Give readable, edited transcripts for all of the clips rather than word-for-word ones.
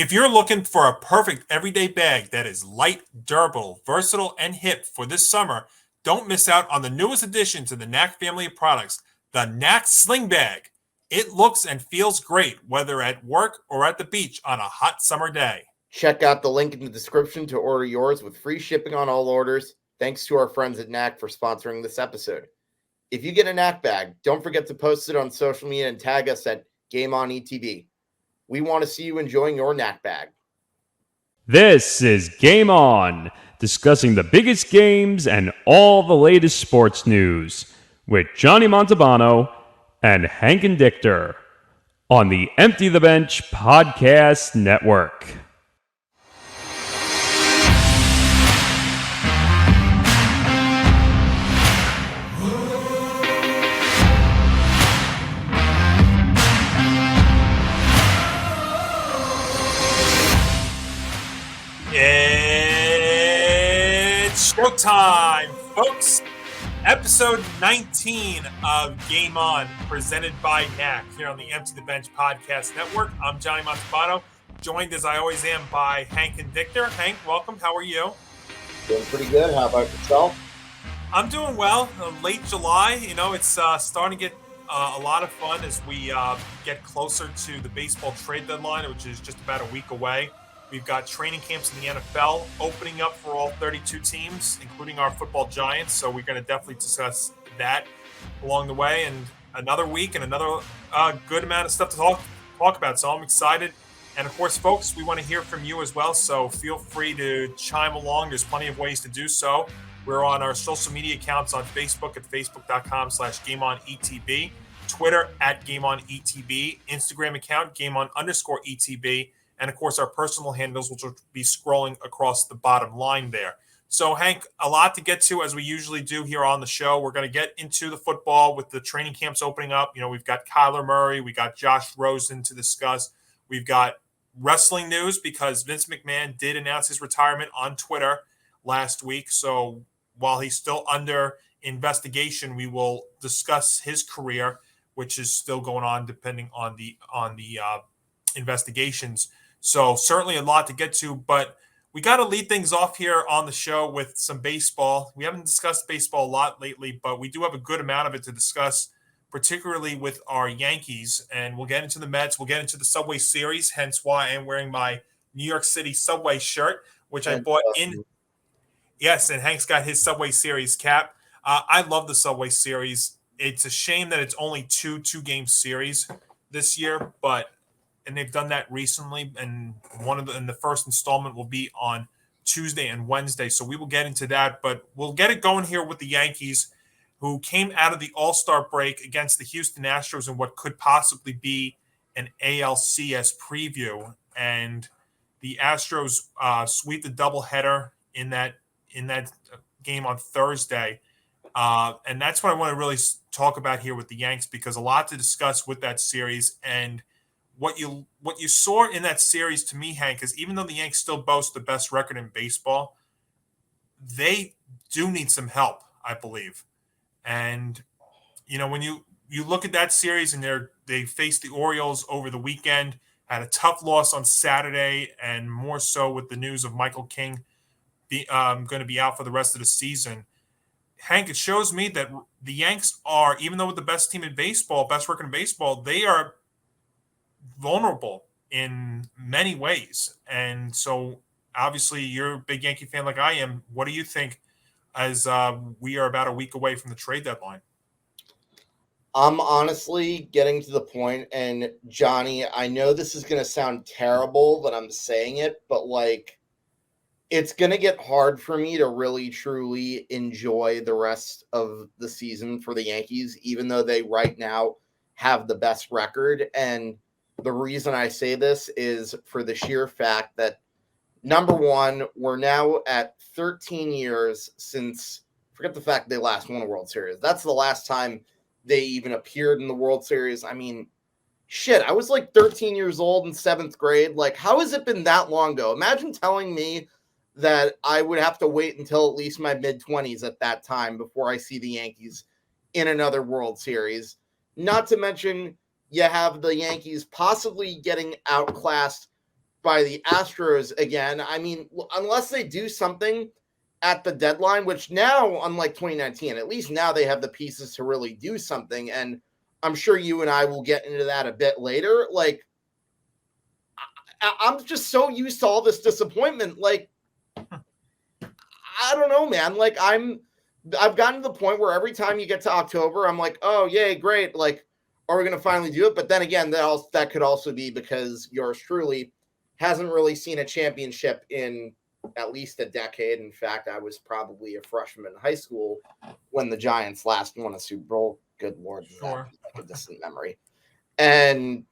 If you're looking for a perfect everyday bag that is light, durable, versatile, and hip for this summer, don't miss out on the newest addition to the Knack family of products, the Knack Sling Bag. It looks and feels great, whether at work or at the beach on a hot summer day. Check out the link in the description to order yours with free shipping on all orders. Thanks to our friends at Knack for sponsoring this episode. If you get a Knack bag, don't forget to post it on social media and tag us at GameOnETV. We want to see you enjoying your Knack bag. This is Game On, discussing the biggest games and all the latest sports news with Johnny Montalbano and Hank Indictor on the Empty the Bench Podcast Network. It's showtime, folks. Episode 19 of Game On, presented by Knack here on the Empty the Bench Podcast Network. I'm Johnny Montalbano, joined as I always am by Hank Indictor. Hank, welcome. How are you? Doing pretty good. How about yourself? I'm doing well. Late July, it's starting to get a lot of fun as we get closer to the baseball trade deadline, which is just about a week away. We've got training camps in the NFL opening up for all 32 teams, including our football giants. So we're going to definitely discuss that along the way. And another week and another good amount of stuff to talk about. So I'm excited. And of course, folks, we want to hear from you as well. So feel free to chime along. There's plenty of ways to do so. We're on our social media accounts on Facebook at facebook.com/GameOnETB, Twitter at GameOnETB, Instagram account GameOn_ETB. And, of course, our personal handles, which will be scrolling across the bottom line there. So, Hank, a lot to get to, as we usually do here on the show. We're going to get into the football with the training camps opening up. We've got Kyler Murray. We got Josh Rosen to discuss. We've got wrestling news because Vince McMahon did announce his retirement on Twitter last week. So, while he's still under investigation, we will discuss his career, which is still going on depending on the investigations. So certainly a lot to get to, but we got to lead things off here on the show with some baseball. We haven't discussed baseball a lot lately, but we do have a good amount of it to discuss, particularly with our Yankees. And we'll get into the Mets. We'll get into the Subway Series, hence why I'm wearing my New York City Subway shirt, which I bought in. Yes, and Hank's got his Subway Series cap. I love the Subway Series. It's a shame that it's only two-game series this year, and they've done that recently, and the first installment will be on Tuesday and Wednesday. So we will get into that, but we'll get it going here with the Yankees, who came out of the All-Star break against the Houston Astros in what could possibly be an ALCS preview. And the Astros sweep the doubleheader in that game on Thursday. And that's what I want to really talk about here with the Yanks, because a lot to discuss with that series. And what you saw in that series, to me, Hank, is even though the Yanks still boast the best record in baseball, they do need some help, I believe. And when you look at that series and they faced the Orioles over the weekend, had a tough loss on Saturday, and more so with the news of Michael King going to be out for the rest of the season. Hank, it shows me that the Yanks are, even though with the best team in baseball, best record in baseball, they are vulnerable in many ways. And so obviously you're a big Yankee fan like I am. What do you think as we are about a week away from the trade deadline? I'm honestly getting to the point, and Johnny, I know this is going to sound terrible that I'm saying it, but it's going to get hard for me to really truly enjoy the rest of the season for the Yankees, even though they right now have the best record. And the reason I say this is for the sheer fact that, number one, we're now at 13 years since, forget the fact they last won a World Series. That's the last time they even appeared in the World Series. I mean, shit, I was 13 years old in 7th grade. How has it been that long ago? Imagine telling me that I would have to wait until at least my mid-20s at that time before I see the Yankees in another World Series. Not to mention, you have the Yankees possibly getting outclassed by the Astros again. I mean, unless they do something at the deadline, which now, unlike 2019, at least now they have the pieces to really do something. And I'm sure you and I will get into that a bit later. Like, I'm just so used to all this disappointment. Like, I don't know, man. Like, I've gotten to the point where every time you get to October, I'm like, oh, yay, great. Like, are we going to finally do it? But then again, that could also be because yours truly hasn't really seen a championship in at least a decade. In fact, I was probably a freshman in high school when the Giants last won a Super Bowl. Good Lord, Sure. that's like a distant memory. And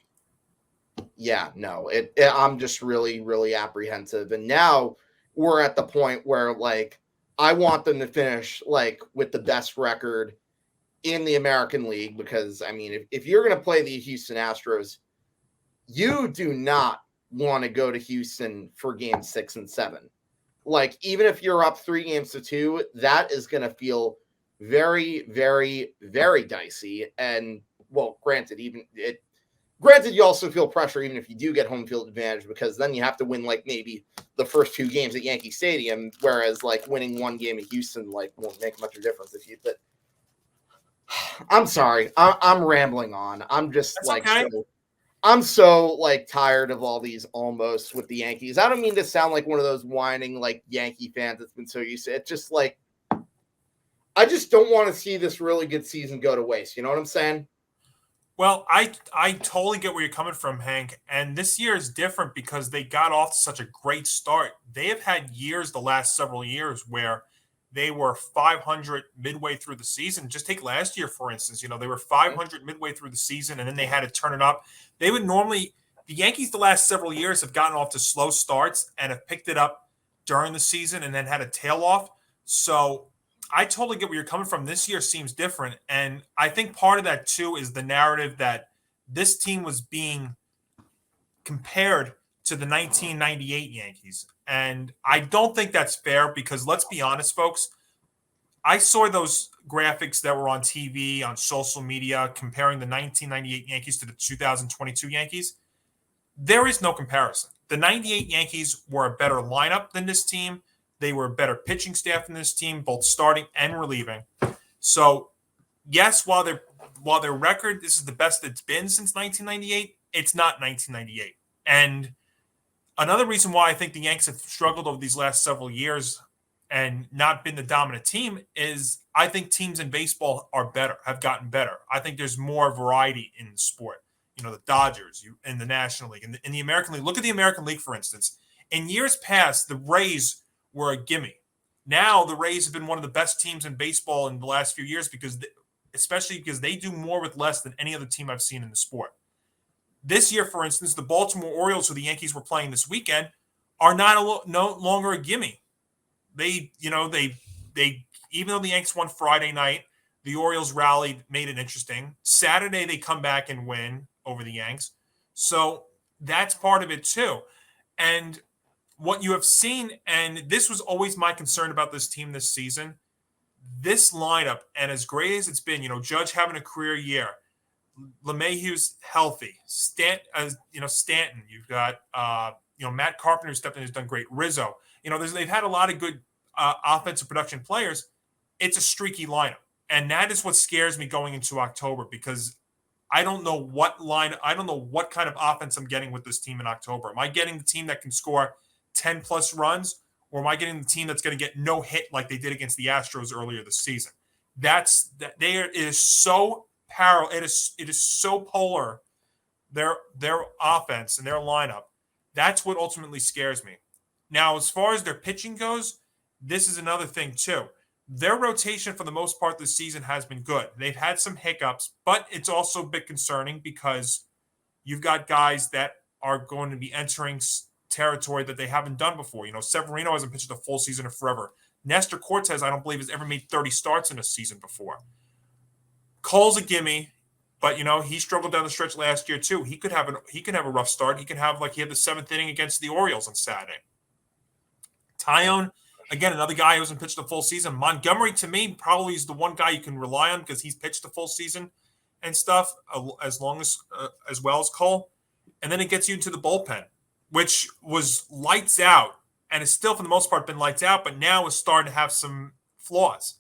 yeah, no, I'm just really, really apprehensive. And now we're at the point where, like, I want them to finish like with the best record in the American League, because I mean, if you're going to play the Houston Astros, you do not want to go to Houston for game 6 and 7. Like, even if you're up 3-2, that is going to feel very, very, very dicey. And well, granted, you also feel pressure even if you do get home field advantage, because then you have to win like maybe the first 2 games at Yankee Stadium, whereas like winning 1 game at Houston like won't make much of a difference if you. But I'm sorry, I'm rambling on. I'm just That's like okay. I'm so like tired of all these almost with the Yankees. I don't mean to sound like one of those whining like Yankee fans that's been so used to it. Just like, I just don't want to see this really good season go to waste. You know what I'm saying? Well, I totally get where you're coming from, Hank. And this year is different because they got off to such a great start. They have had years, the last several years, where they were 500 midway through the season. Just take last year, for instance. You know, they were 500 midway through the season, and then they had to turn it up. They would normally – the Yankees the last several years have gotten off to slow starts and have picked it up during the season and then had a tail off. So I totally get where you're coming from. This year seems different. And I think part of that, too, is the narrative that this team was being compared to the 1998 Yankees. And I don't think that's fair because, let's be honest, folks, I saw those graphics that were on TV, on social media, comparing the 1998 Yankees to the 2022 Yankees. There is no comparison. The 98 Yankees were a better lineup than this team. They were a better pitching staff than this team, both starting and relieving. So, yes, while their record, this is the best it's been since 1998, it's not 1998. And another reason why I think the Yanks have struggled over these last several years and not been the dominant team is I think teams in baseball have gotten better. I think there's more variety in the sport. You know, the Dodgers in the National League, in the American League. Look at the American League, for instance. In years past, the Rays were a gimme. Now the Rays have been one of the best teams in baseball in the last few years especially because they do more with less than any other team I've seen in the sport. This year, for instance, the Baltimore Orioles, who the Yankees were playing this weekend, are no longer a gimme. They even though the Yanks won Friday night, the Orioles rallied, made it interesting. Saturday, they come back and win over the Yanks. So that's part of it too. And what you have seen, and this was always my concern about this team this season, this lineup, and as great as it's been, Judge having a career year, LeMahieu's healthy, Stanton, you've got, Matt Carpenter stepped in, has done great. Rizzo, they've had a lot of good offensive production players. It's a streaky lineup. And that is what scares me going into October, because I don't know what kind of offense I'm getting with this team in October. Am I getting the team that can score 10 plus runs, or am I getting the team that's going to get no hit like they did against the Astros earlier this season? It is so parallel. It is so polar. Their offense and their lineup. That's what ultimately scares me. Now, as far as their pitching goes, this is another thing too. Their rotation for the most part this season has been good. They've had some hiccups, but it's also a bit concerning because you've got guys that are going to be entering territory that they haven't done before. Severino hasn't pitched a full season in forever. Nestor Cortez, I don't believe, has ever made 30 starts in a season before. Cole's a gimme, but he struggled down the stretch last year too. He could have a rough start. He can have he had the 7th inning against the Orioles on Saturday. Tyone, again, another guy who hasn't pitched a full season. Montgomery, to me, probably is the one guy you can rely on because he's pitched a full season and stuff as well as Cole. And then it gets you into the bullpen. which was lights out and is still for the most part been lights out, but now is starting to have some flaws.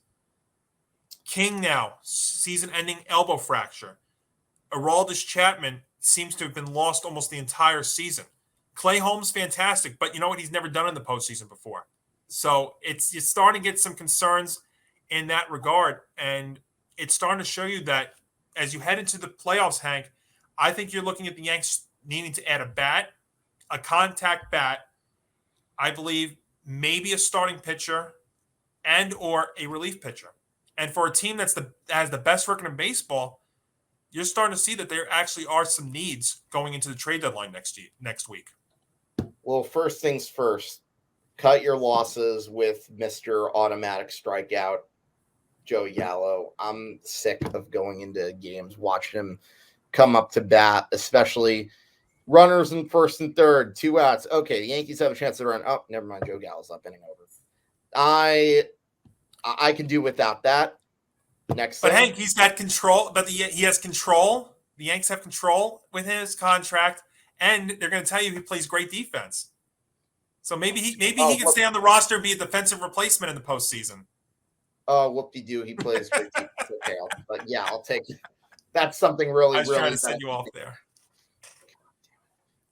King now, season-ending elbow fracture. Aroldis Chapman seems to have been lost almost the entire season. Clay Holmes, fantastic, but you know what? He's never done in the postseason before. So it's starting to get some concerns in that regard, and it's starting to show you that as you head into the playoffs, Hank, I think you're looking at the Yanks needing to add a bat, a contact bat, I believe maybe a starting pitcher, and or a relief pitcher. And for a team that has the best record in baseball, you're starting to see that there actually are some needs going into the trade deadline next week. Well, first things first, cut your losses with Mr. Automatic Strikeout, Joe Gallo. I'm sick of going into games, watching him come up to bat, especially runners in first and third, 2 outs. Okay, the Yankees have a chance to run. Oh, never mind. Joe Gallo's up, inning over. I can do without that. Next But thing. Hank, he's got control. But he has control. The Yanks have control with his contract, and they're going to tell you he plays great defense. So maybe he can stay on the roster and be a defensive replacement in the postseason. Oh, whoop-de-doo, he plays great defense. Okay, but yeah, I'll take it. That's something really, I was really trying to set you off there.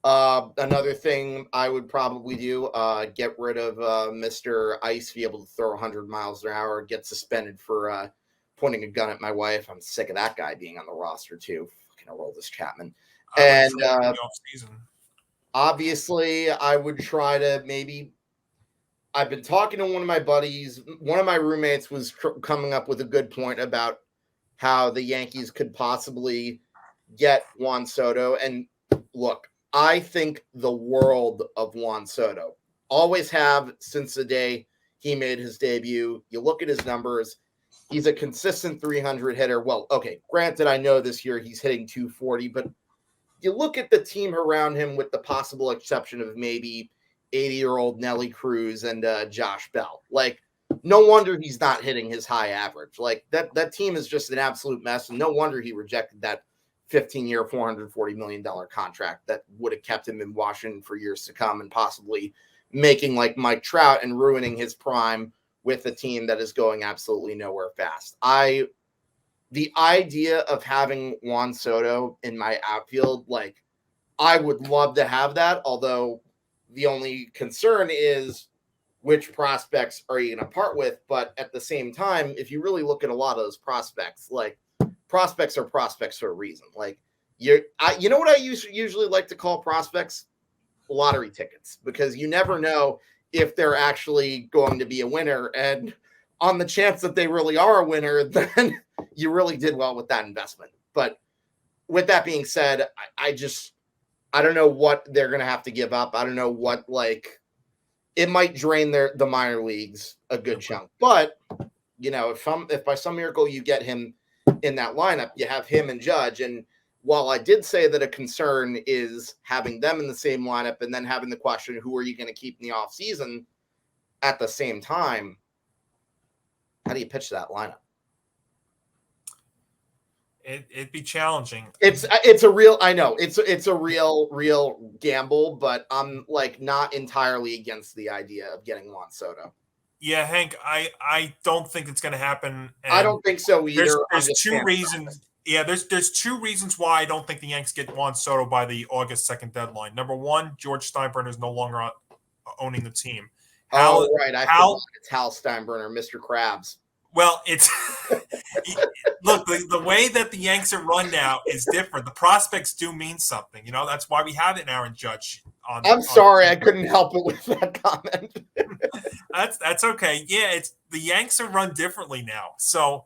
Another thing I would probably do, get rid of Mr. Ice, be able to throw 100 miles an hour, get suspended for pointing a gun at my wife. I'm sick of that guy being on the roster too. Fucking Aroldis Chapman. And obviously, I would try to maybe. I've been talking to one of my buddies. One of my roommates was coming up with a good point about how the Yankees could possibly get Juan Soto. And look, I think the world of Juan Soto. Always have since the day he made his debut. You look at his numbers. He's a consistent 300 hitter. Well, okay, granted, I know this year he's hitting 240, but you look at the team around him with the possible exception of maybe 80-year-old Nelly Cruz and Josh Bell. Like, no wonder he's not hitting his high average. Like, that team is just an absolute mess, and no wonder he rejected that 15-year, $440 million contract that would have kept him in Washington for years to come and possibly making like Mike Trout and ruining his prime with a team that is going absolutely nowhere fast. The idea of having Juan Soto in my outfield, like, I would love to have that, although the only concern is which prospects are you going to part with? But at the same time, if you really look at a lot of those prospects, like, prospects are prospects for a reason. Like, you know what I usually like to call prospects? Lottery tickets, because you never know if they're actually going to be a winner. And on the chance that they really are a winner, then you really did well with that investment. But with that being said, I don't know what they're going to have to give up. I don't know what, like, it might drain the minor leagues a good chunk. But, you know, if by some miracle you get him in that lineup, you have him and Judge. And while I did say that a concern is having them in the same lineup and then having the question, who are you going to keep in the offseason, at the same time, how do you pitch that lineup? It'd be challenging. It's a real, I know it's a real gamble, but I'm like not entirely against the idea of getting Juan Soto. Yeah, Hank, I don't think it's going to happen. I don't think so either. There's two reasons. Yeah, there's 2 reasons why I don't think the Yanks get Juan Soto by the August 2nd deadline. Number one, George Steinbrenner is no longer owning the team. Right. I forgot it's Hal Steinbrenner, Mr. Krabs. Well, it's look, the way that the Yanks are run now is different. The prospects do mean something. You know, that's why we have an Aaron Judge on. I'm sorry, I couldn't help it with that comment. That's okay. Yeah, it's the Yanks are run differently now. So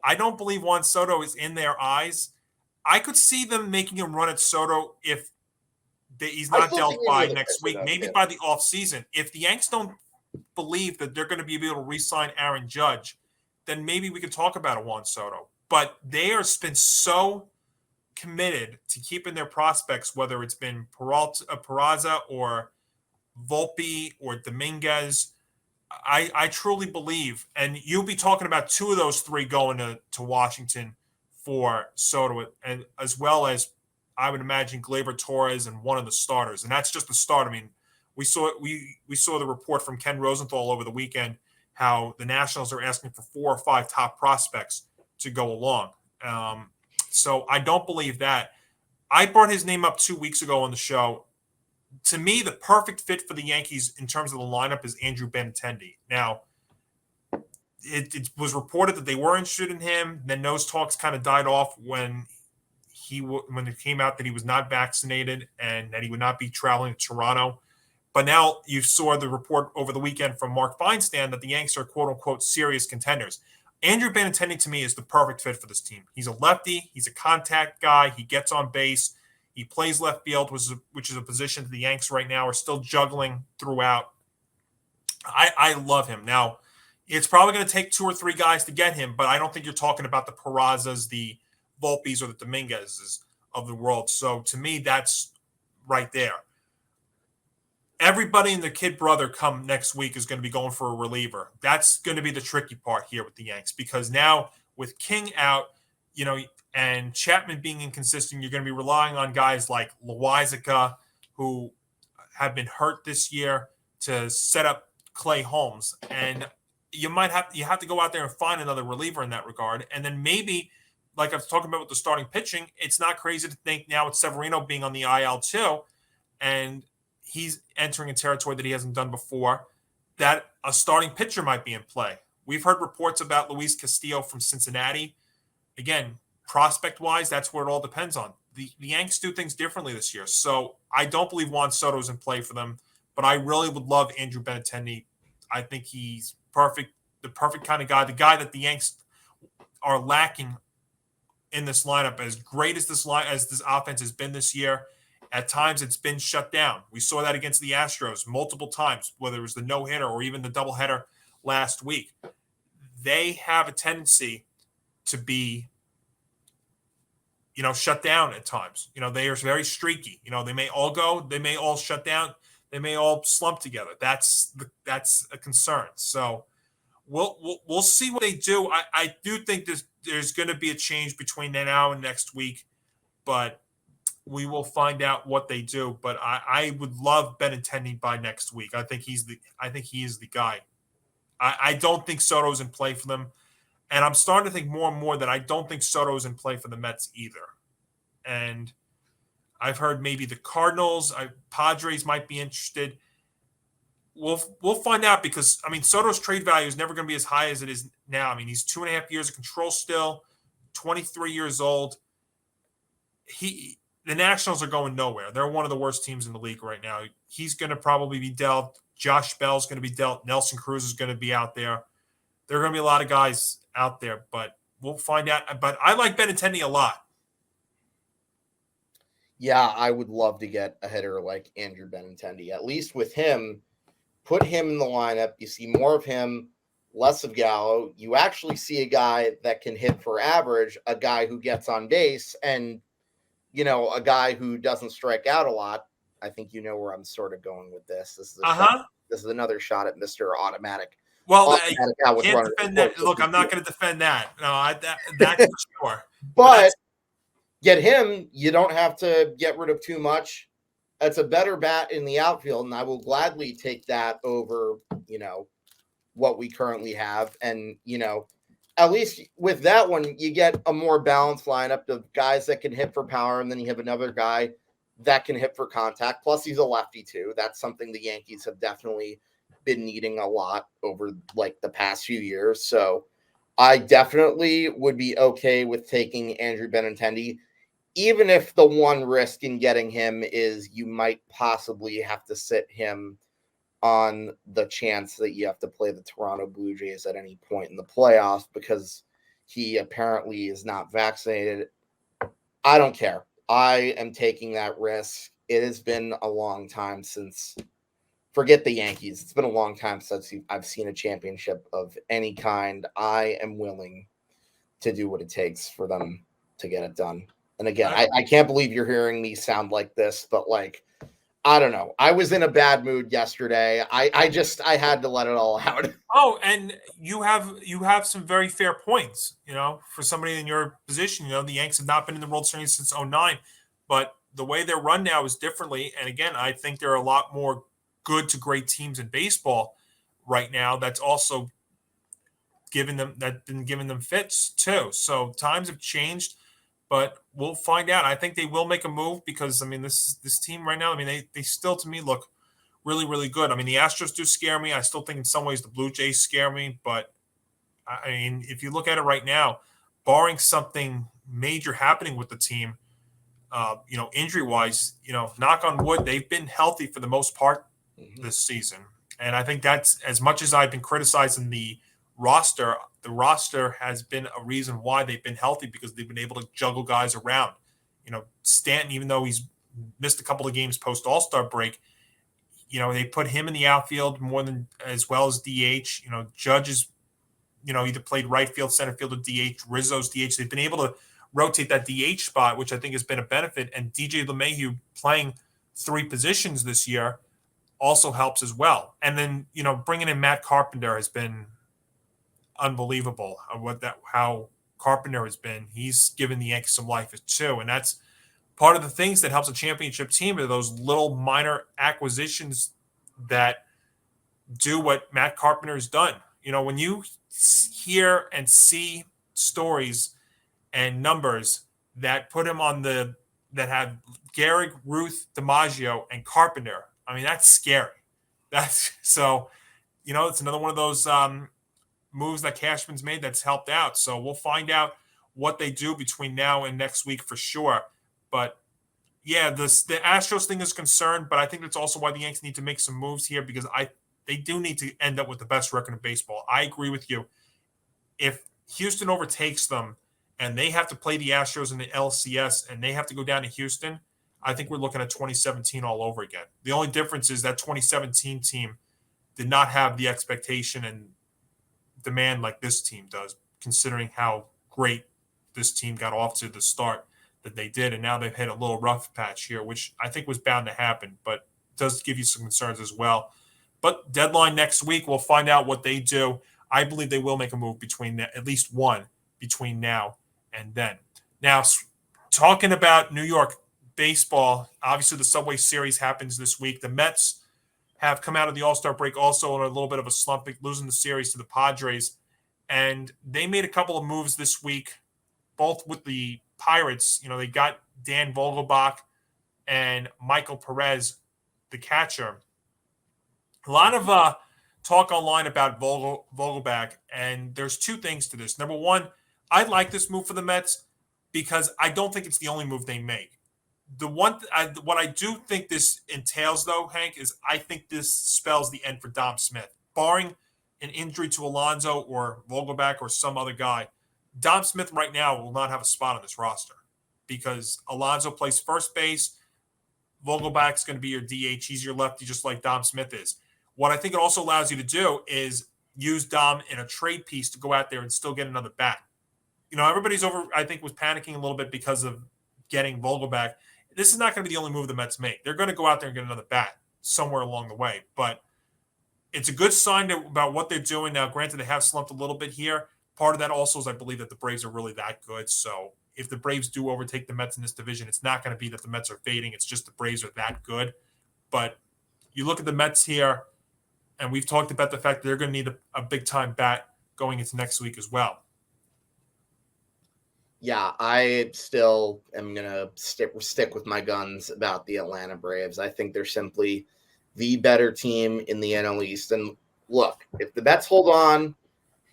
I don't believe Juan Soto is in their eyes. I could see them making him run at Soto if he's not dealt by next week, maybe by the offseason. If the Yanks don't believe that they're going to be able to re-sign Aaron Judge, then maybe we could talk about a Juan Soto. But they have been so committed to keeping their prospects, whether it's been Peraza or Volpe or Dominguez. I truly believe, and you'll be talking about 2 of those 3 going to Washington for Soto, and as well as I would imagine Gleyber Torres and one of the starters, and that's just the start. I mean, we saw the report from Ken Rosenthal over the weekend how the Nationals are asking for 4 or 5 top prospects to go along. So I don't believe that. I brought his name up 2 weeks ago on the show. To me, the perfect fit for the Yankees in terms of the lineup is Andrew Benintendi. Now, it was reported that they were interested in him. Then those talks kind of died off when it came out that he was not vaccinated and that he would not be traveling to Toronto. But now you saw the report over the weekend from Mark Feinstein that the Yanks are quote-unquote serious contenders. Andrew Benintendi, to me, is the perfect fit for this team. He's a lefty. He's a contact guy. He gets on base. He plays left field, which is a position that the Yanks right now are still juggling throughout. I love him. Now, it's probably going to take 2 or 3 guys to get him, but I don't think you're talking about the Perazzas, the Volpes, or the Dominguezes of the world. So to me, that's right there. Everybody and their kid brother come next week is going to be going for a reliever. That's going to be the tricky part here with the Yanks, because now with King out, and Chapman being inconsistent, you're going to be relying on guys like Loizica, who have been hurt this year, to set up Clay Holmes. And you have to go out there and find another reliever in that regard. And then maybe, like I was talking about with the starting pitching, it's not crazy to think now with Severino being on the IL too, and he's entering a territory that he hasn't done before, that a starting pitcher might be in play. We've heard reports about Luis Castillo from Cincinnati. Again, prospect-wise, that's where it all depends on. The Yanks do things differently this year. So I don't believe Juan Soto's in play for them, but I really would love Andrew Benintendi. I think he's perfect, the perfect kind of guy, the guy that the Yanks are lacking in this lineup. As great as this offense has been this year, at times it's been shut down. We saw that against the Astros multiple times, whether it was the no-hitter or even the doubleheader last week. They have a tendency to be, shut down at times. They are very streaky. They may all go, they may all shut down, they may all slump together. That's a concern. So we'll see what they do. I do think there's going to be a change between now and next week, but we will find out what they do. But I would love Benintendi by next week. I think he is the guy. I don't think Soto's in play for them. And I'm starting to think more and more that I don't think Soto's in play for the Mets either. And I've heard maybe the Cardinals, Padres might be interested. We'll find out, because, Soto's trade value is never going to be as high as it is now. He's 2.5 years of control still, 23 years old. The Nationals are going nowhere. They're one of the worst teams in the league right now. He's going to probably be dealt. Josh Bell's going to be dealt. Nelson Cruz is going to be out there. There are going to be a lot of guys out there, but we'll find out. But I like Benintendi a lot. Yeah, I would love to get a hitter like Andrew Benintendi. At least with him, put him in the lineup. You see more of him, less of Gallo. You actually see a guy that can hit for average, a guy who gets on base, and, a guy who doesn't strike out a lot. I think you know where I'm sort of going with this. This is another shot at Mr. Automatic. Well, I can't defend that. Look, I'm not going to defend that. No, that's for sure. But get him, you don't have to get rid of too much. That's a better bat in the outfield, and I will gladly take that over, what we currently have. And, at least with that one, you get a more balanced lineup of guys that can hit for power, and then you have another guy that can hit for contact. Plus, he's a lefty, too. That's something the Yankees have definitely been needing a lot over, the past few years. So I definitely would be okay with taking Andrew Benintendi, even if the one risk in getting him is you might possibly have to sit him on the chance that you have to play the Toronto Blue Jays at any point in the playoffs because he apparently is not vaccinated. I don't care. I am taking that risk. It has been a long time since, forget the Yankees, it's been a long time since I've seen a championship of any kind. I am willing to do what it takes for them to get it done. And again, I can't believe you're hearing me sound like this, but I don't know. I was in a bad mood yesterday. I had to let it all out. Oh, and you have some very fair points, for somebody in your position. The Yanks have not been in the World Series since 2009. but the way they're run now is differently. And again, I think there are a lot more good to great teams in baseball right now. That's also giving them fits too. So times have changed, but we'll find out. I think they will make a move because this team right now, they still to me look really, really good. The Astros do scare me. I still think in some ways the Blue Jays scare me, but if you look at it right now, barring something major happening with the team, injury wise, knock on wood, they've been healthy for the most part this season. And I think that's, as much as I've been criticizing the roster has been a reason why they've been healthy, because they've been able to juggle guys around. Stanton, even though he's missed a couple of games post All-Star break, they put him in the outfield more than as well as DH. Judge is, either played right field, center field, or DH. Rizzo's DH. They've been able to rotate that DH spot, which I think has been a benefit. And DJ LeMahieu playing 3 positions this year also helps as well. And then, bringing in Matt Carpenter has been unbelievable. How Carpenter has been. He's given the Yankees some life too. And that's part of the things that helps a championship team, are those little minor acquisitions that do what Matt Carpenter has done. When you hear and see stories and numbers that put him on that have Gehrig, Ruth, DiMaggio, and Carpenter, that's scary. It's another one of those moves that Cashman's made that's helped out. So we'll find out what they do between now and next week for sure. But yeah, the Astros thing is concerned, but I think that's also why the Yankees need to make some moves here, because they do need to end up with the best record in baseball. I agree with you. If Houston overtakes them and they have to play the Astros in the LCS and they have to go down to Houston, I think we're looking at 2017 all over again. The only difference is that 2017 team did not have the expectation and demand like this team does, considering how great this team got off to the start that they did. And now they've hit a little rough patch here, which I think was bound to happen, but it does give you some concerns as well. But deadline next week, we'll find out what they do. I believe they will make a move at least one between now and then. Now, talking about New York baseball, obviously the Subway Series happens this week. The Mets have come out of the All-Star break also in a little bit of a slump, losing the series to the Padres. And they made a couple of moves this week, both with the Pirates. They got Dan Vogelbach and Michael Perez, the catcher. A lot of talk online about Vogelbach, and there's 2 things to this. Number one, I like this move for the Mets because I don't think it's the only move they make. What I do think this entails, though, Hank, is I think this spells the end for Dom Smith. Barring an injury to Alonso or Vogelbach or some other guy, Dom Smith right now will not have a spot on this roster because Alonso plays first base. Vogelbach's going to be your DH. He's your lefty, just like Dom Smith is. What I think it also allows you to do is use Dom in a trade piece to go out there and still get another bat. Everybody's I think, was panicking a little bit because of getting Vogelbach. This is not going to be the only move the Mets make. They're going to go out there and get another bat somewhere along the way. But it's a good sign about what they're doing. Now, granted, they have slumped a little bit here. Part of that also is I believe that the Braves are really that good. So if the Braves do overtake the Mets in this division, it's not going to be that the Mets are fading. It's just the Braves are that good. But you look at the Mets here, and we've talked about the fact that they're going to need a big-time bat going into next week as well. Yeah, I still am going to stick with my guns about the Atlanta Braves. I think they're simply the better team in the NL East. And look, if the Mets hold on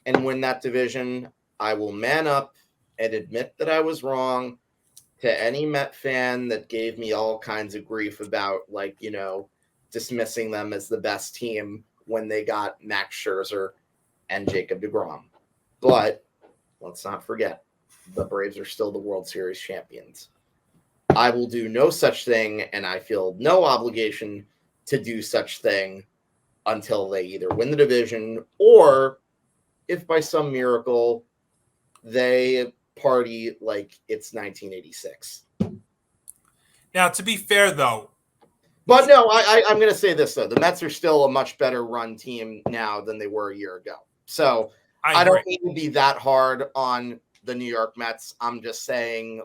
and win that division, I will man up and admit that I was wrong to any Met fan that gave me all kinds of grief about, dismissing them as the best team when they got Max Scherzer and Jacob deGrom. But let's not forget, the Braves are still the World Series champions. I will do no such thing, and I feel no obligation to do such thing until they either win the division or if by some miracle they party like it's 1986. Now, to be fair, though. But no, I'm going to say this, though. The Mets are still a much better run team now than they were a year ago. So I don't need to be that hard on the New York Mets. I'm just saying,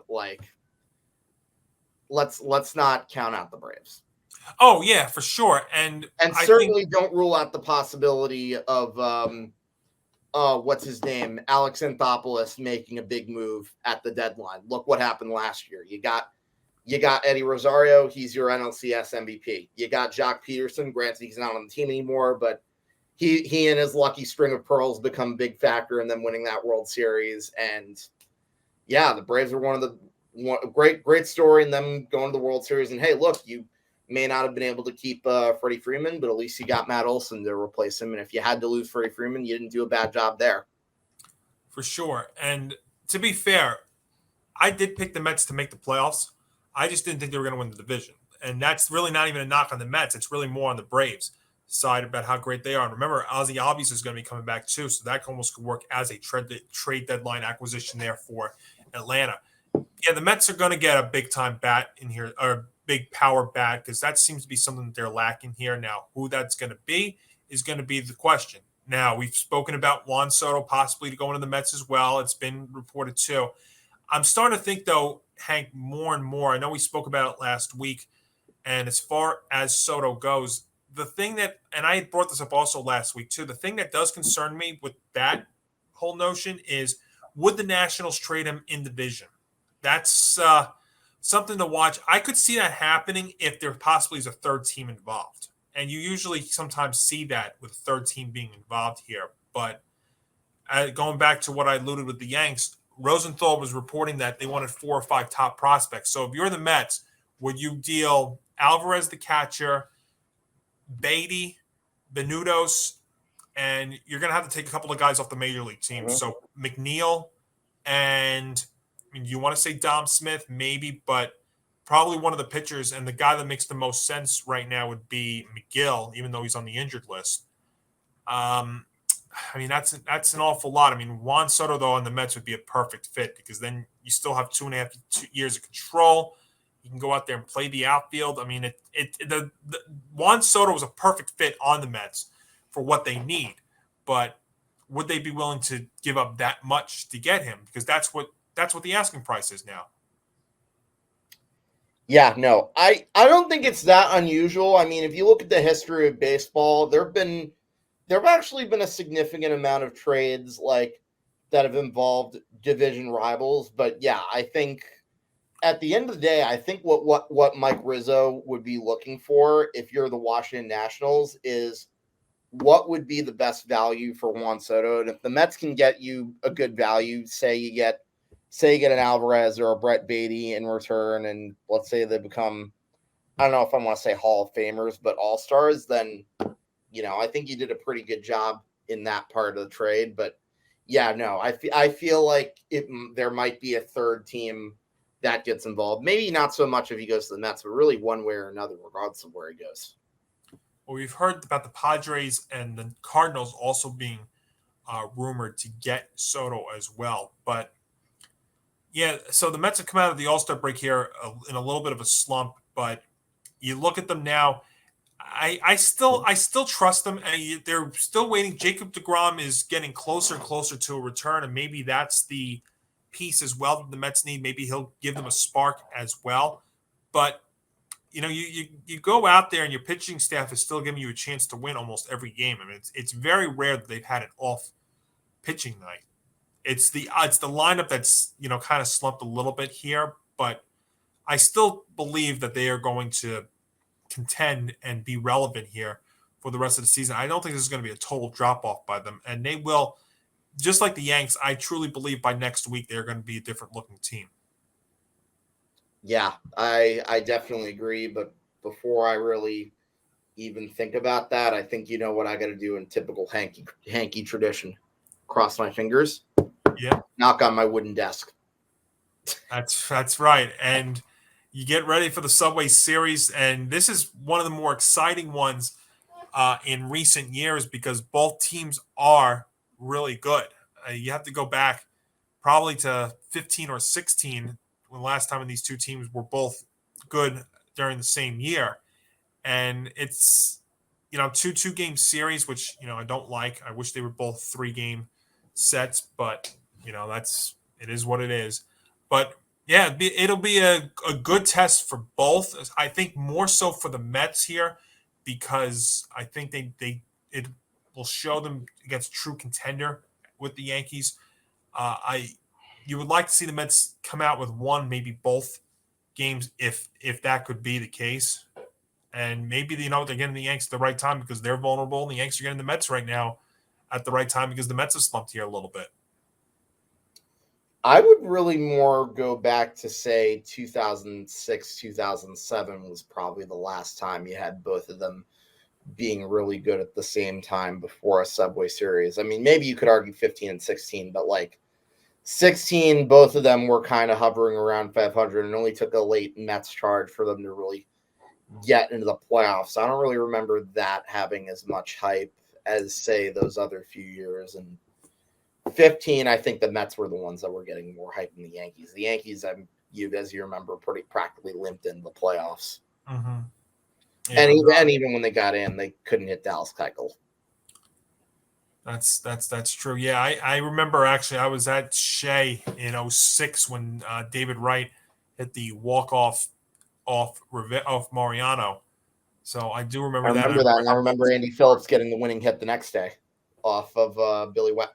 let's not count out the Braves. Oh yeah, for sure, and I certainly don't rule out the possibility of what's his name, Alex Anthopoulos making a big move at the deadline. Look what happened last year. You got Eddie Rosario. He's your NLCS MVP. You got Jock Peterson. Granted, he's not on the team anymore, but he and his lucky string of pearls become a big factor in them winning that World Series. And yeah, the Braves are one of the great story in them going to the World Series. And hey, look, you may not have been able to keep Freddie Freeman, but at least you got Matt Olson to replace him. And if you had to lose Freddie Freeman, you didn't do a bad job there. For sure. And to be fair, I did pick the Mets to make the playoffs. I just didn't think they were going to win the division. And that's really not even a knock on the Mets. It's really more on the Braves side about how great they are. And remember, Ozzie Albies is going to be coming back too. So that almost could work as a trade deadline acquisition there for Atlanta. Yeah, the Mets are going to get a big-time bat in here, or a big power bat, because that seems to be something that they're lacking here. Now, who that's going to be is going to be the question. Now, we've spoken about Juan Soto possibly to go into the Mets as well. It's been reported too. I'm starting to think, though, Hank, more and more. I know we spoke about it last week, and as far as Soto goes, the thing that, and I brought this up also last week too, the thing that does concern me with that whole notion is, would the Nationals trade him in division? That's something to watch. I could see that happening if there possibly is a third team involved. And you usually sometimes see that with a third team being involved here. But going back to what I alluded with the Yanks, Rosenthal was reporting that they wanted 4 or 5 top prospects. So if you're the Mets, would you deal Alvarez, the catcher, Beatty, Benudos, and you're going to have to take a couple of guys off the major league team. Mm-hmm. So McNeil and you want to say Dom Smith, maybe, but probably one of the pitchers, and the guy that makes the most sense right now would be McGill, even though he's on the injured list. That's an awful lot. I mean, Juan Soto, though, on the Mets would be a perfect fit, because then you still have 2.5 years of control. You can go out there and play the outfield. I mean, the Juan Soto was a perfect fit on the Mets for what they need, but would they be willing to give up that much to get him? Because that's what the asking price is now. Yeah, no, I don't think it's that unusual. I mean, if you look at the history of baseball, there have actually been a significant amount of trades like that have involved division rivals. But yeah, I think at the end of the day, I think what Mike Rizzo would be looking for, if you're the Washington Nationals, is what would be the best value for Juan Soto. And if the Mets can get you a good value, say you get an Alvarez or a Brett Beatty in return, and let's say they become, I don't know if I want to say Hall of Famers, but All-Stars, then, I think you did a pretty good job in that part of the trade. But yeah, no, I feel like there might be a third team that gets involved. Maybe not so much if he goes to the Mets, but really one way or another, regardless of where he goes. Well, we've heard about the Padres and the Cardinals also being rumored to get Soto as well. But yeah, so the Mets have come out of the All-Star break here in a little bit of a slump, but you look at them now. I still trust them, and they're still waiting. Jacob deGrom is getting closer and closer to a return, and maybe that's the piece as well that the Mets need. Maybe he'll give them a spark as well. But you go out there and your pitching staff is still giving you a chance to win almost every game. I mean, it's very rare that they've had an off pitching night. It's the lineup that's kind of slumped a little bit here, but I still believe that they are going to contend and be relevant here for the rest of the season. I don't think this is going to be a total drop off by them, and they will, just like the Yanks. I truly believe by next week they're going to be a different looking team. Yeah, I definitely agree. But before I really even think about that, I think you know what I got to do in typical hanky tradition. Cross my fingers. Yeah. Knock on my wooden desk. That's right. And you get ready for the Subway Series, and this is one of the more exciting ones in recent years because both teams are really good. You have to go back probably to 15 or 16 when the last time these two teams were both good during the same year. And it's, 2-game series, which, I don't like. I wish they were both 3-game sets, but, it is what it is. But Yeah, it'll be a good test for both. I think more so for the Mets here because I think it will show them against true contender with the Yankees. I You would like to see the Mets come out with one, maybe both games, if that could be the case. And maybe they're getting the Yanks at the right time because they're vulnerable, and the Yanks are getting the Mets right now at the right time because the Mets have slumped here a little bit. I would really more go back to say 2006, 2007 was probably the last time you had both of them being really good at the same time before a Subway Series. I mean, maybe you could argue 15 and 16, but like 16, both of them were kind of hovering around 500 and only took a late Mets charge for them to really get into the playoffs. I don't really remember that having as much hype as, say, those other few years. And 15, I think the Mets were the ones that were getting more hype than the Yankees. The Yankees, as you remember, pretty practically limped in the playoffs. Mm-hmm. Yeah, and even when they got in, they couldn't hit Dallas Keuchel. That's true. Yeah, I remember actually I was at Shea in 2006 when David Wright hit the walk-off off Mariano. So I do remember that. I remember that, and I remember Andy Phillips getting the winning hit the next day off of Billy West.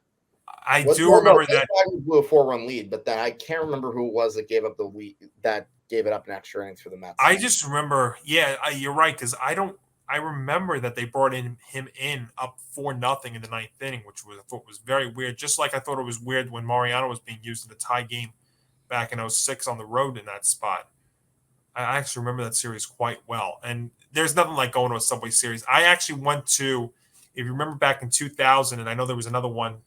I do remember that. Blew a 4-run lead, but then I can't remember who it was that gave up the lead, that gave it up in extra innings for the Mets. I just remember, you're right, because I remember that they brought him in up 4-0 in the ninth inning, which I thought was very weird. Just like I thought it was weird when Mariano was being used in the tie game back in 2006 on the road in that spot. I actually remember that series quite well. And there's nothing like going to a Subway Series. I actually went to, if you remember back in 2000, and I know there was another one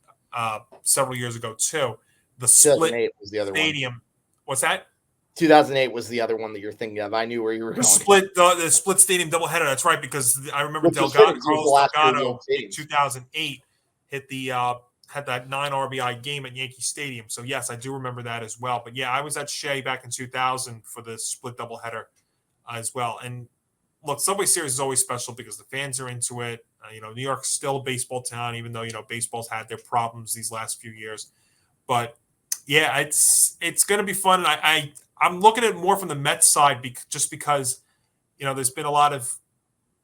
several years ago too, the split was the other stadium. One. What's that? 2008 was the other one that you're thinking of. I knew where you were going. The split stadium doubleheader. That's right, because I remember Carlos Delgado in 2008 hit the had that 9 RBI game at Yankee Stadium. So yes, I do remember that as well. But yeah, I was at Shea back in 2000 for the split doubleheader as well. And look, Subway Series is always special because the fans are into it. New York's still a baseball town, even though baseball's had their problems these last few years. But yeah, it's going to be fun. And I'm looking at it more from the Mets side just because there's been a lot of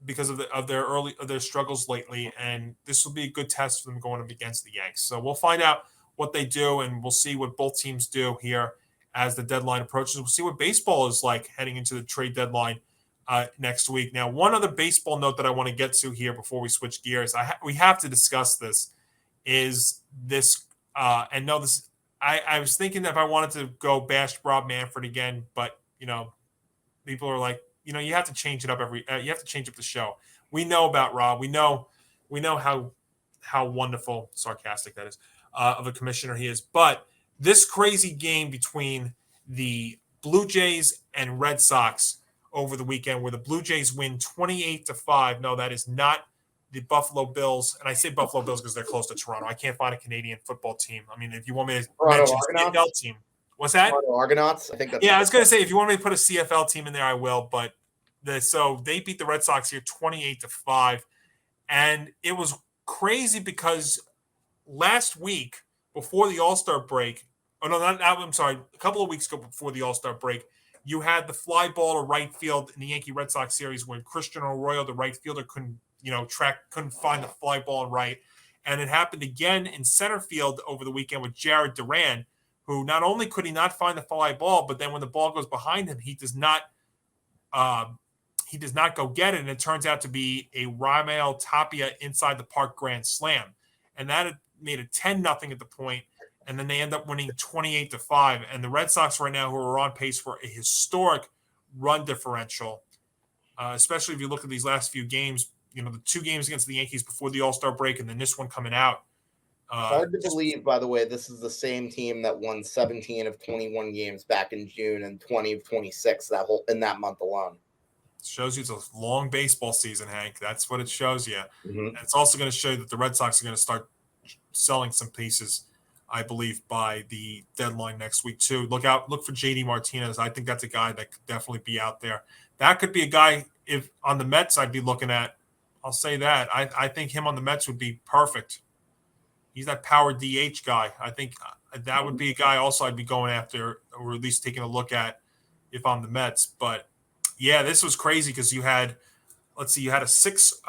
because of their struggles lately, and this will be a good test for them going up against the Yanks. So we'll find out what they do, and we'll see what both teams do here as the deadline approaches. We'll see what baseball is like heading into the trade deadline next week. Now, one other baseball note that I want to get to here before we switch gears, we have to discuss this. Is this and no, this I was thinking if I wanted to go bash Rob Manfred again, but people are like, you have to change it up you have to change up the show. We know about Rob. We know how wonderful, sarcastic that is, of a commissioner he is. But this crazy game between the Blue Jays and Red Sox over the weekend, where the Blue Jays win 28-5. No, that is not the Buffalo Bills. And I say Buffalo Bills because they're close to Toronto. I can't find a Canadian football team. I mean, if you want me to mention CFL team. What's that? Argonauts? I think that's I was going to say, if you want me to put a CFL team in there, I will. But so they beat the Red Sox here 28-5. And it was crazy because last week, before the All-Star break, I'm sorry, a couple of weeks ago before the All-Star break, you had the fly ball to right field in the Yankee Red Sox series when Christian Arroyo, the right fielder, couldn't find the fly ball in right. And it happened again in center field over the weekend with Jared Duran, who not only could he not find the fly ball, but then when the ball goes behind him, he does not go get it. And it turns out to be a Raimel Tapia inside the park grand slam. And that made it 10-0 at the point. And then they end up winning 28-5. And the Red Sox right now, who are on pace for a historic run differential, especially if you look at these last few games, the 2 games against the Yankees before the All-Star break and then this one coming out. Hard to believe, by the way, this is the same team that won 17 of 21 games back in June and 20 of 26 in that month alone. Shows you it's a long baseball season, Hank. That's what it shows you. Mm-hmm. And it's also going to show you that the Red Sox are going to start selling some pieces, I believe, by the deadline next week too. Look for JD Martinez. I think that's a guy that could definitely be out there. That could be a guy, if on the Mets I'd be looking at. I'll say that. I think him on the Mets would be perfect. He's that power DH guy. I think that would be a guy also I'd be going after or at least taking a look at if I'm the Mets. But yeah, this was crazy because you had, let's see, you had a six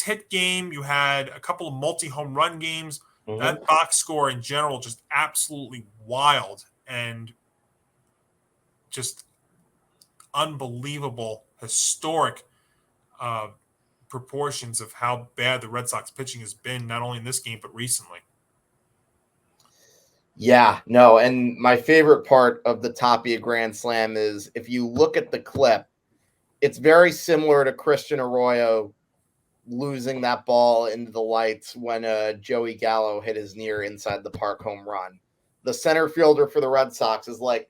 hit game, you had a couple of multi-home run games. Mm-hmm. That box score in general just absolutely wild and just unbelievable, historic proportions of how bad the Red Sox pitching has been, not only in this game but recently. Yeah, no, and my favorite part of the Tapia Grand Slam is if you look at the clip, it's very similar to Christian Arroyo losing that ball into the lights when Joey Gallo hit his near inside the park home run. The center fielder for the Red Sox is like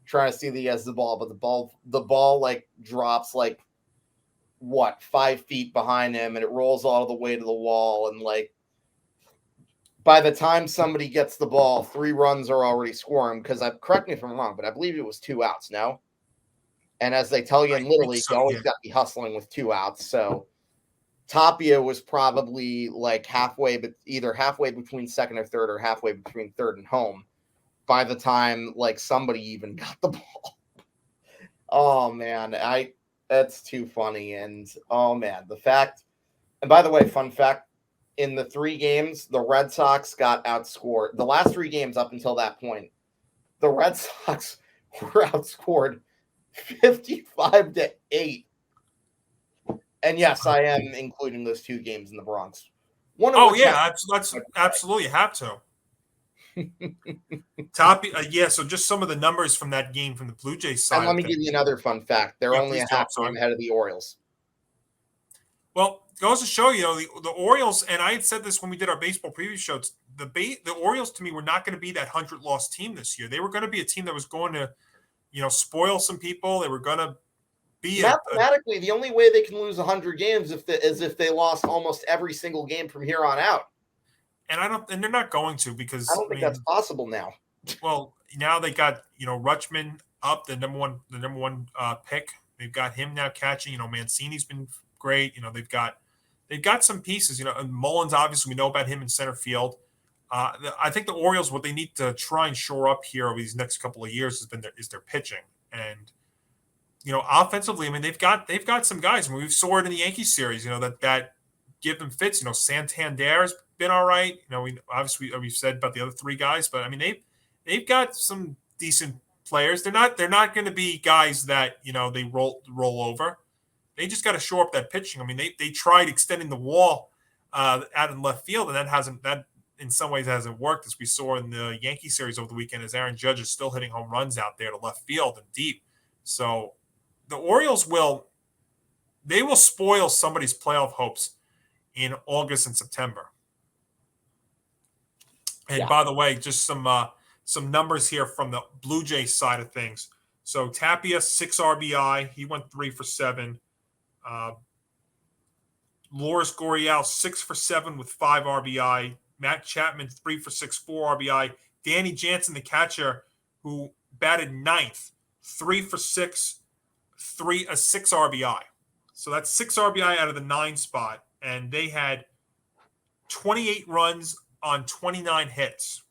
trying to see that he has the ball, but the ball like drops like 5 feet behind him, and it rolls all the way to the wall, and like by the time somebody gets the ball, 3 runs are already scoring. Because correct me if I'm wrong, but I believe it was 2 outs. No, and as they tell you in Little League, you always got to be hustling with 2 outs. So Tapia was probably like halfway, but either halfway between second or third, or halfway between third and home by the time like somebody even got the ball. Oh man, that's too funny. And oh man, the fact. And by the way, fun fact. In the 3 games, the Red Sox got outscored. The last 3 games up until that point, the Red Sox were outscored 55-8. And yes, I am including those 2 games in the Bronx. That's absolutely, you have to. Tapia, so just some of the numbers from that game from the Blue Jays side. And let me give you another fun fact. They're only a half game ahead of the Orioles. Well, it goes to show, the Orioles, and I had said this when we did our baseball preview shows, the Orioles to me were not going to be that 100-loss team this year. They were going to be a team that was going to, spoil some people. They were going to be mathematically the only way they can lose 100 games is if they lost almost every single game from here on out. And they're not going to, because I don't think that's possible now. Well, now they got Rutschman up, the number one pick. They've got him now catching. Mancini's been great. They've got some pieces. And Mullins, obviously, we know about him in center field. I think the Orioles, what they need to try and shore up here over these next couple of years is their pitching. And offensively, I mean, they've got some guys. I mean, we've saw it in the Yankees series. That give them fits. Santander's been all right. We've said about the other 3 guys, but I mean they've got some decent players. They're not going to be guys that they roll over. They just got to shore up that pitching. I mean, they tried extending the wall out in left field, and that in some ways hasn't worked, as we saw in the Yankee series over the weekend, as Aaron Judge is still hitting home runs out there to left field and deep. So the Orioles will spoil somebody's playoff hopes in August and September. And by the way, just some numbers here from the Blue Jays side of things. So Tapia, 6 RBI. He went 3 for 7. Loris Gurriel, 6 for 7 with 5 RBI. Matt Chapman, 3 for 6, 4 RBI. Danny Jansen, the catcher, who batted 9th, 3 for 6, 6 RBI. So that's 6 RBI out of the 9 spot. And they had 28 runs on 29 hits.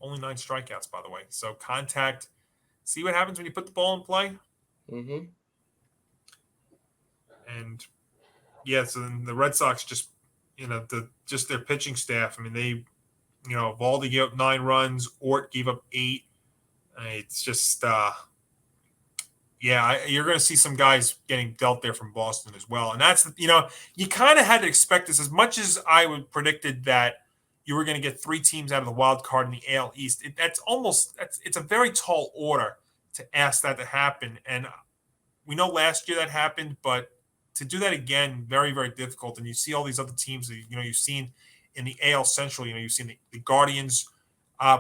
Only 9 strikeouts, by the way. So contact. See what happens when you put the ball in play? Mm-hmm. And so then the Red Sox just, just their pitching staff. I mean, they, Valdi gave up 9 runs. Ort gave up 8. It's just, you're going to see some guys getting dealt there from Boston as well. And that's, you kind of had to expect this, as much as I would predicted that you were going to get 3 teams out of the wild card in the AL East. It's a very tall order to ask that to happen. And we know last year that happened, but to do that again, very, very difficult. And you see all these other teams that, you've seen in the AL Central, you've seen the Guardians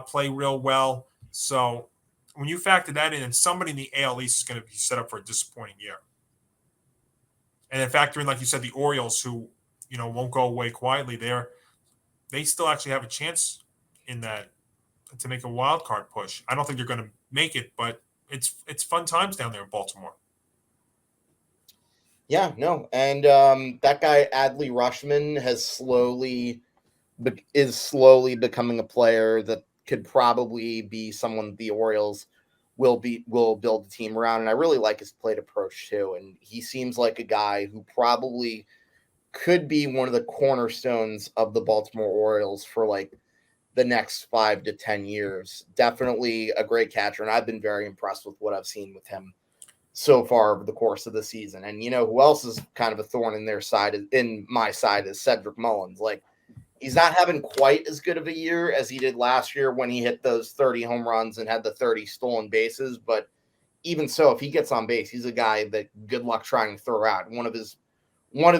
play real well. So when you factor that in, and somebody in the AL East is going to be set up for a disappointing year. And then factor in, like you said, the Orioles, who, won't go away quietly there. They still actually have a chance in that to make a wild card push. I don't think they're going to make it, but it's fun times down there in Baltimore. Yeah, no. And that guy, Adley Rutschman, is slowly becoming a player that could probably be someone the Orioles will build the team around. And I really like his plate approach too. And he seems like a guy who probably could be one of the cornerstones of the Baltimore Orioles for like the next 5 to 10 years. Definitely a great catcher. And I've been very impressed with what I've seen with him so far over the course of the season. And you know who else is kind of a thorn in their side, in my side, is Cedric Mullins. Like, he's not having quite as good of a year as he did last year when he hit those 30 home runs and had the 30 stolen bases. But even so, if he gets on base, he's a guy that good luck trying to throw out. One of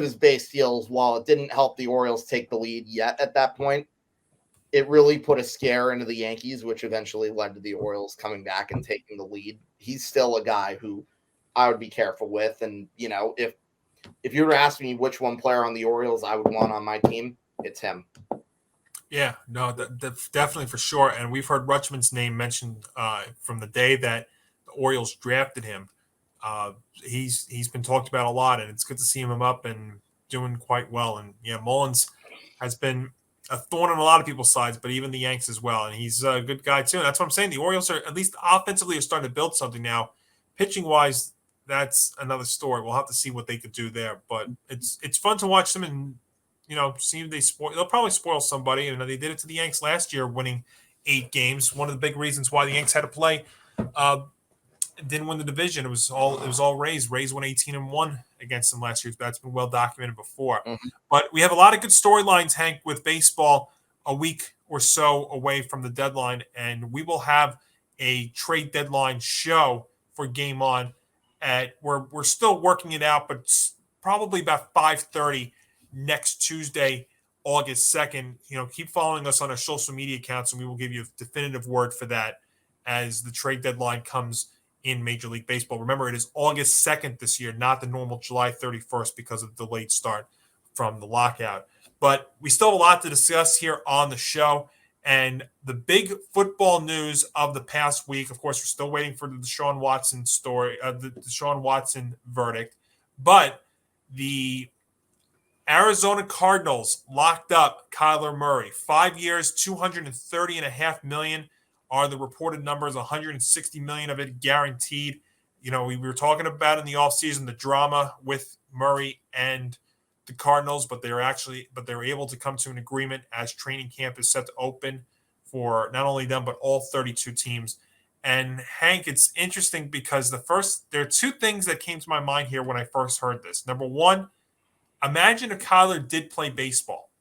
his base steals, while it didn't help the Orioles take the lead yet at that point, it really put a scare into the Yankees, which eventually led to the Orioles coming back and taking the lead. He's still a guy who I would be careful with. And, you know, if you were to ask me which one player on the Orioles I would want on my team, it's him. Yeah, no, definitely for sure. And we've heard Rutschman's name mentioned from the day that the Orioles drafted him. He's been talked about a lot, and it's good to see him up and doing quite well. And yeah, Mullins has been a thorn on a lot of people's sides, but even the Yanks as well. And he's a good guy too. And that's what I'm saying. The Orioles are, at least offensively, are starting to build something now. Pitching wise, that's another story. We'll have to see what they could do there. But it's fun to watch them and, you know, see if they'll probably spoil somebody. And they did it to the Yanks last year, winning 8 games. One of the big reasons why the Yanks had to play didn't win the division. It was all Rays. Rays won 18-1 against them last year. That's been well documented before. Mm-hmm. But we have a lot of good storylines, Hank, with baseball a week or so away from the deadline, and we will have a trade deadline show for Game On. We're still working it out, but probably about 5:30 next Tuesday, August 2nd. You know, keep following us on our social media accounts, and we will give you a definitive word for that as the trade deadline comes in Major League Baseball. Remember, it is August 2nd this year, not the normal July 31st because of the delayed start from the lockout. But we still have a lot to discuss here on the show. And the big football news of the past week, of course, we're still waiting for the Deshaun Watson story, the Deshaun Watson verdict. But the Arizona Cardinals locked up Kyler Murray. 5 years, $230.5 million are the reported numbers, $160 million of it guaranteed. You know, we were talking about in the offseason the drama with Murray and the Cardinals, but they were able to come to an agreement as training camp is set to open for not only them, but all 32 teams. And Hank, it's interesting because there are two things that came to my mind here when I first heard this. Number one, imagine if Kyler did play baseball.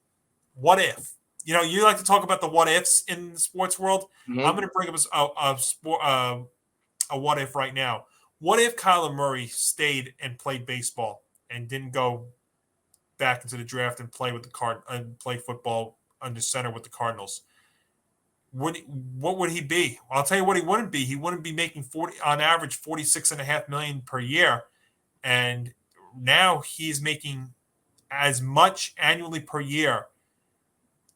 What if? You know, you like to talk about the what ifs in the sports world. Mm-hmm. I'm going to bring up a what if right now. What if Kyler Murray stayed and played baseball and didn't go back into the draft and play with play football under center with the Cardinals? What would he be? I'll tell you what he wouldn't be. He wouldn't be making on average $46.5 million per year, and now he's making as much annually per year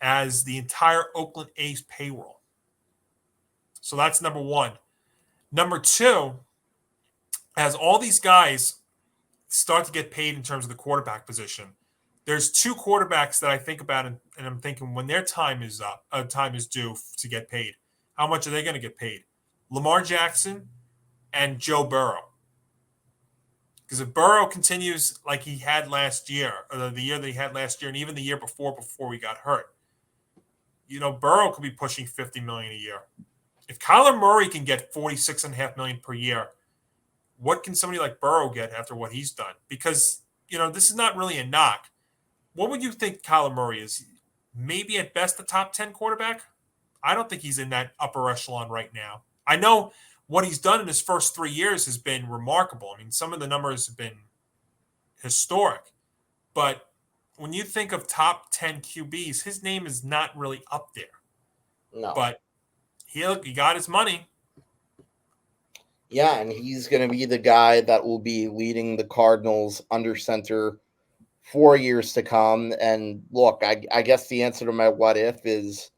as the entire Oakland A's payroll. So that's number one. Number two, as all these guys start to get paid in terms of the quarterback position, there's two quarterbacks that I think about, and I'm thinking when their time is up, time is due to get paid, how much are they going to get paid? Lamar Jackson and Joe Burrow. Because if Burrow continues like he had last year, or the year that he had last year, and even the year before he got hurt, you know, Burrow could be pushing $50 million a year. If Kyler Murray can get $46.5 million per year, what can somebody like Burrow get after what he's done? Because, you know, this is not really a knock. What would you think Kyler Murray is? Maybe at best a top 10 quarterback? I don't think he's in that upper echelon right now. I know what he's done in his first 3 years has been remarkable. I mean, some of the numbers have been historic. But when you think of top 10 QBs, his name is not really up there. No. But he got his money. Yeah, and he's going to be the guy that will be leading the Cardinals under center for years to come. And look, I guess the answer to my what if is,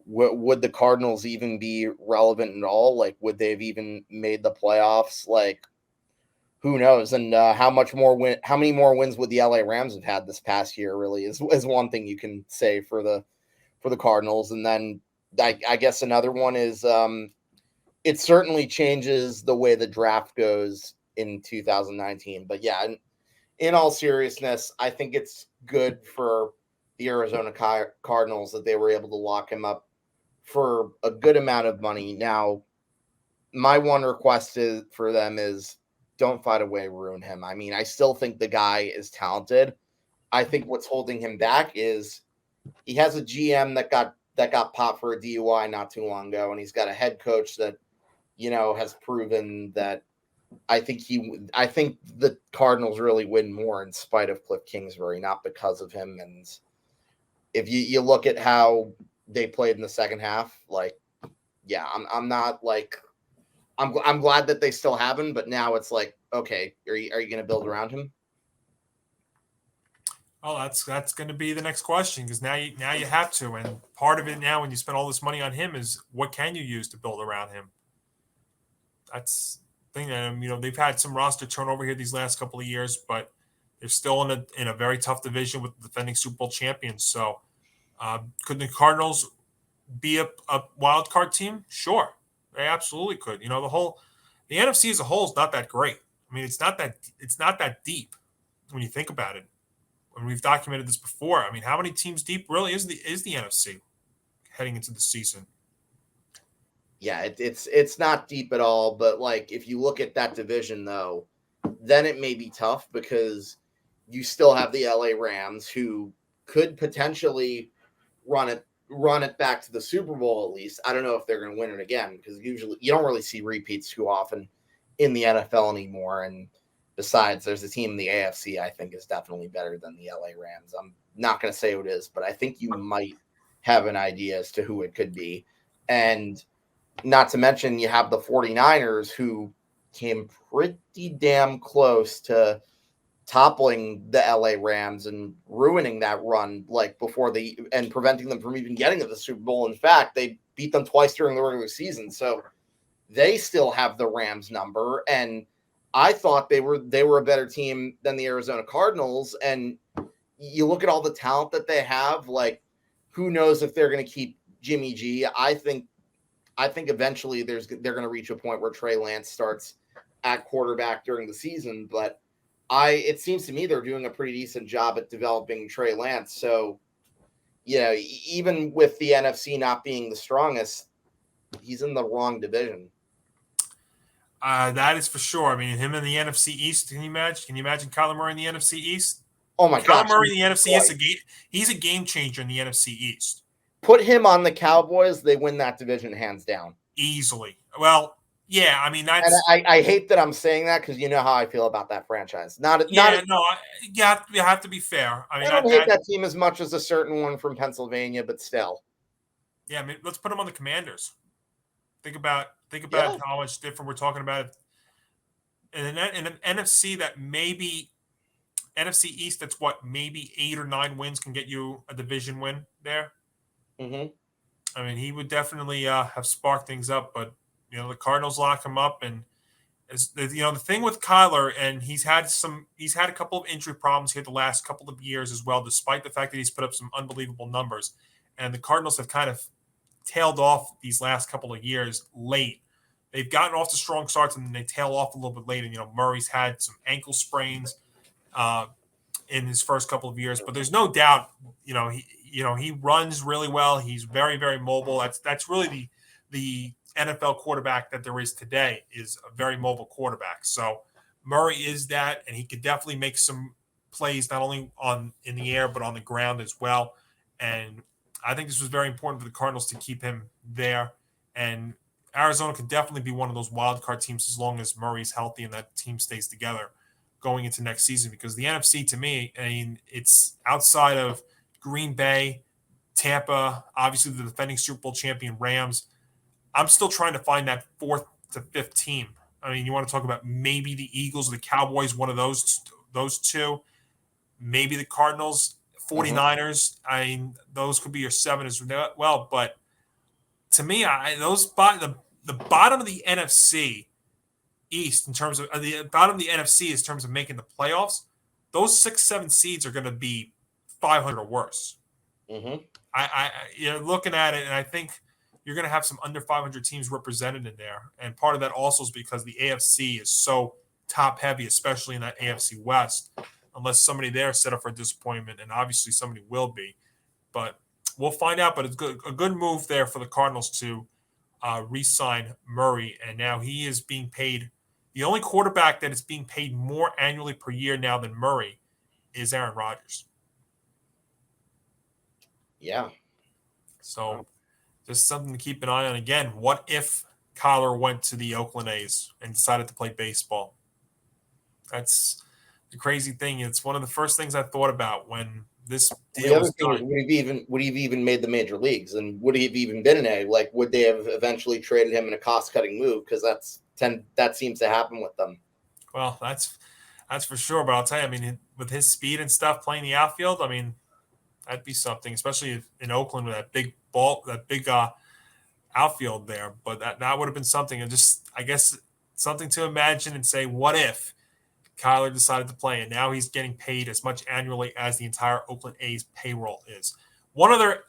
would the Cardinals even be relevant at all? Like, would they have even made the playoffs? Like, who knows? And how many more wins would the LA Rams have had this past year? Really is one thing you can say for the Cardinals. And then I guess another one is it certainly changes the way the draft goes in 2019. But yeah, in all seriousness, I think it's good for the Arizona Cardinals that they were able to lock him up for a good amount of money. Now, my one request for them is don't find a way to ruin him. I mean, I still think the guy is talented. I think what's holding him back is he has a GM that got popped for a DUI not too long ago, and he's got a head coach that has proven that I think the Cardinals really win more in spite of Cliff Kingsbury, not because of him. And if you look at how they played in the second half, like, yeah, I'm not like I'm glad that they still have him, but now it's like, okay, are you going to build around him? Oh, that's going to be the next question, because now you have to, and part of it now when you spend all this money on him is what can you use to build around him. That's the thing that they've had some roster turnover here these last couple of years, but they're still in a very tough division with the defending Super Bowl champions. So, could the Cardinals be a wild card team? Sure, they absolutely could. The NFC as a whole is not that great. I mean, it's not that deep when you think about it. And we've documented this before. I mean, how many teams deep really is the NFC heading into the season? Yeah, it's not deep at all. But like, if you look at that division, though, then it may be tough because you still have the LA Rams, who could potentially run it back to the Super Bowl at least. I don't know if they're going to win it again, because usually you don't really see repeats too often in the NFL anymore. And besides, there's a team in the AFC I think is definitely better than the LA Rams. I'm not going to say who it is, but I think you might have an idea as to who it could be. And not to mention, you have the 49ers, who came pretty damn close to toppling the LA Rams and ruining that run, like and preventing them from even getting to the Super Bowl. In fact, they beat them twice during the regular season. So they still have the Rams number. And I thought they were a better team than the Arizona Cardinals. And you look at all the talent that they have, like, who knows if they're going to keep Jimmy G. I think eventually they're going to reach a point where Trey Lance starts at quarterback during the season. But it seems to me they're doing a pretty decent job at developing Trey Lance. So, even with the NFC not being the strongest, he's in the wrong division. That is for sure. I mean, him in the NFC East. Can you imagine? Can you imagine Kyler Murray in the NFC East? Oh my God! Kyler Murray in the NFC East, he's a game changer in the NFC East. Put him on the Cowboys, they win that division hands down. Easily. Well, yeah, I mean, that's. And I hate that I'm saying that, because you know how I feel about that franchise. You have to be fair. I mean, I don't hate that team as much as a certain one from Pennsylvania, but still. Yeah, I mean, let's put them on the Commanders. Think about how much different we're talking about it. In an NFC that maybe NFC East, that's what, maybe 8 or 9 wins can get you a division win there. Mm-hmm. I mean, he would definitely have sparked things up, but the Cardinals lock him up, and the thing with Kyler, and he's had a couple of injury problems here the last couple of years as well, despite the fact that he's put up some unbelievable numbers, and the Cardinals have kind of tailed off these last couple of years late. They've gotten off to strong starts, and then they tail off a little bit late. And Murray's had some ankle sprains in his first couple of years, but there's no doubt, he runs really well. He's very, very mobile. That's really the NFL quarterback that there is today, is a very mobile quarterback. So Murray is that, and he could definitely make some plays not only in the air but on the ground as well. And I think this was very important for the Cardinals to keep him there. And Arizona could definitely be one of those wild card teams as long as Murray's healthy and that team stays together going into next season. Because the NFC, to me, I mean, it's outside of Green Bay, Tampa, obviously the defending Super Bowl champion Rams. I'm still trying to find that 4th to 5th team. I mean, you want to talk about maybe the Eagles or the Cowboys, one of those two, maybe the Cardinals, 49ers. I mean, those could be your 7 as well. But to me, the bottom of the NFC East, in terms of the bottom of the NFC, in terms of making the playoffs, those 6, 7 seeds are going to be 500 or worse. Mm-hmm. You're looking at it, and I think you're going to have some under 500 teams represented in there. And part of that also is because the AFC is so top heavy, especially in that AFC West, unless somebody there set up for disappointment, and obviously somebody will be. But we'll find out. But it's a good move there for the Cardinals to re-sign Murray, and now he is being paid. The only quarterback that is being paid more annually per year now than Murray is Aaron Rodgers. Yeah. So just something to keep an eye on. Again, what if Kyler went to the Oakland A's and decided to play baseball? That's the crazy thing. It's one of the first things I thought about when this deal was done. Would he have even made the major leagues, and would he have even been an A? Like, would they have eventually traded him in a cost-cutting move? Because that seems to happen with them. Well, that's for sure. But I'll tell you, I mean, with his speed and stuff playing the outfield, I mean, that'd be something, especially in Oakland with that big outfield there. But that would have been something. And just, I guess, something to imagine and say, what if Kyler decided to play, and now he's getting paid as much annually as the entire Oakland A's payroll is. One other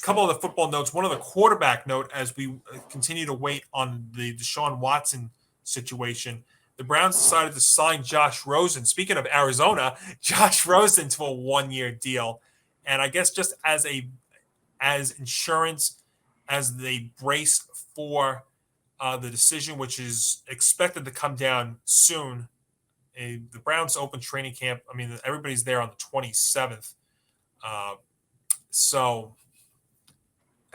couple of the football notes, one other quarterback note as we continue to wait on the Deshaun Watson situation. The Browns decided to sign Josh Rosen. Speaking of Arizona, Josh Rosen to a 1-year deal. And I guess just as insurance, as they brace for the decision, which is expected to come down soon. The Browns open training camp. I mean, everybody's there on the 27th. So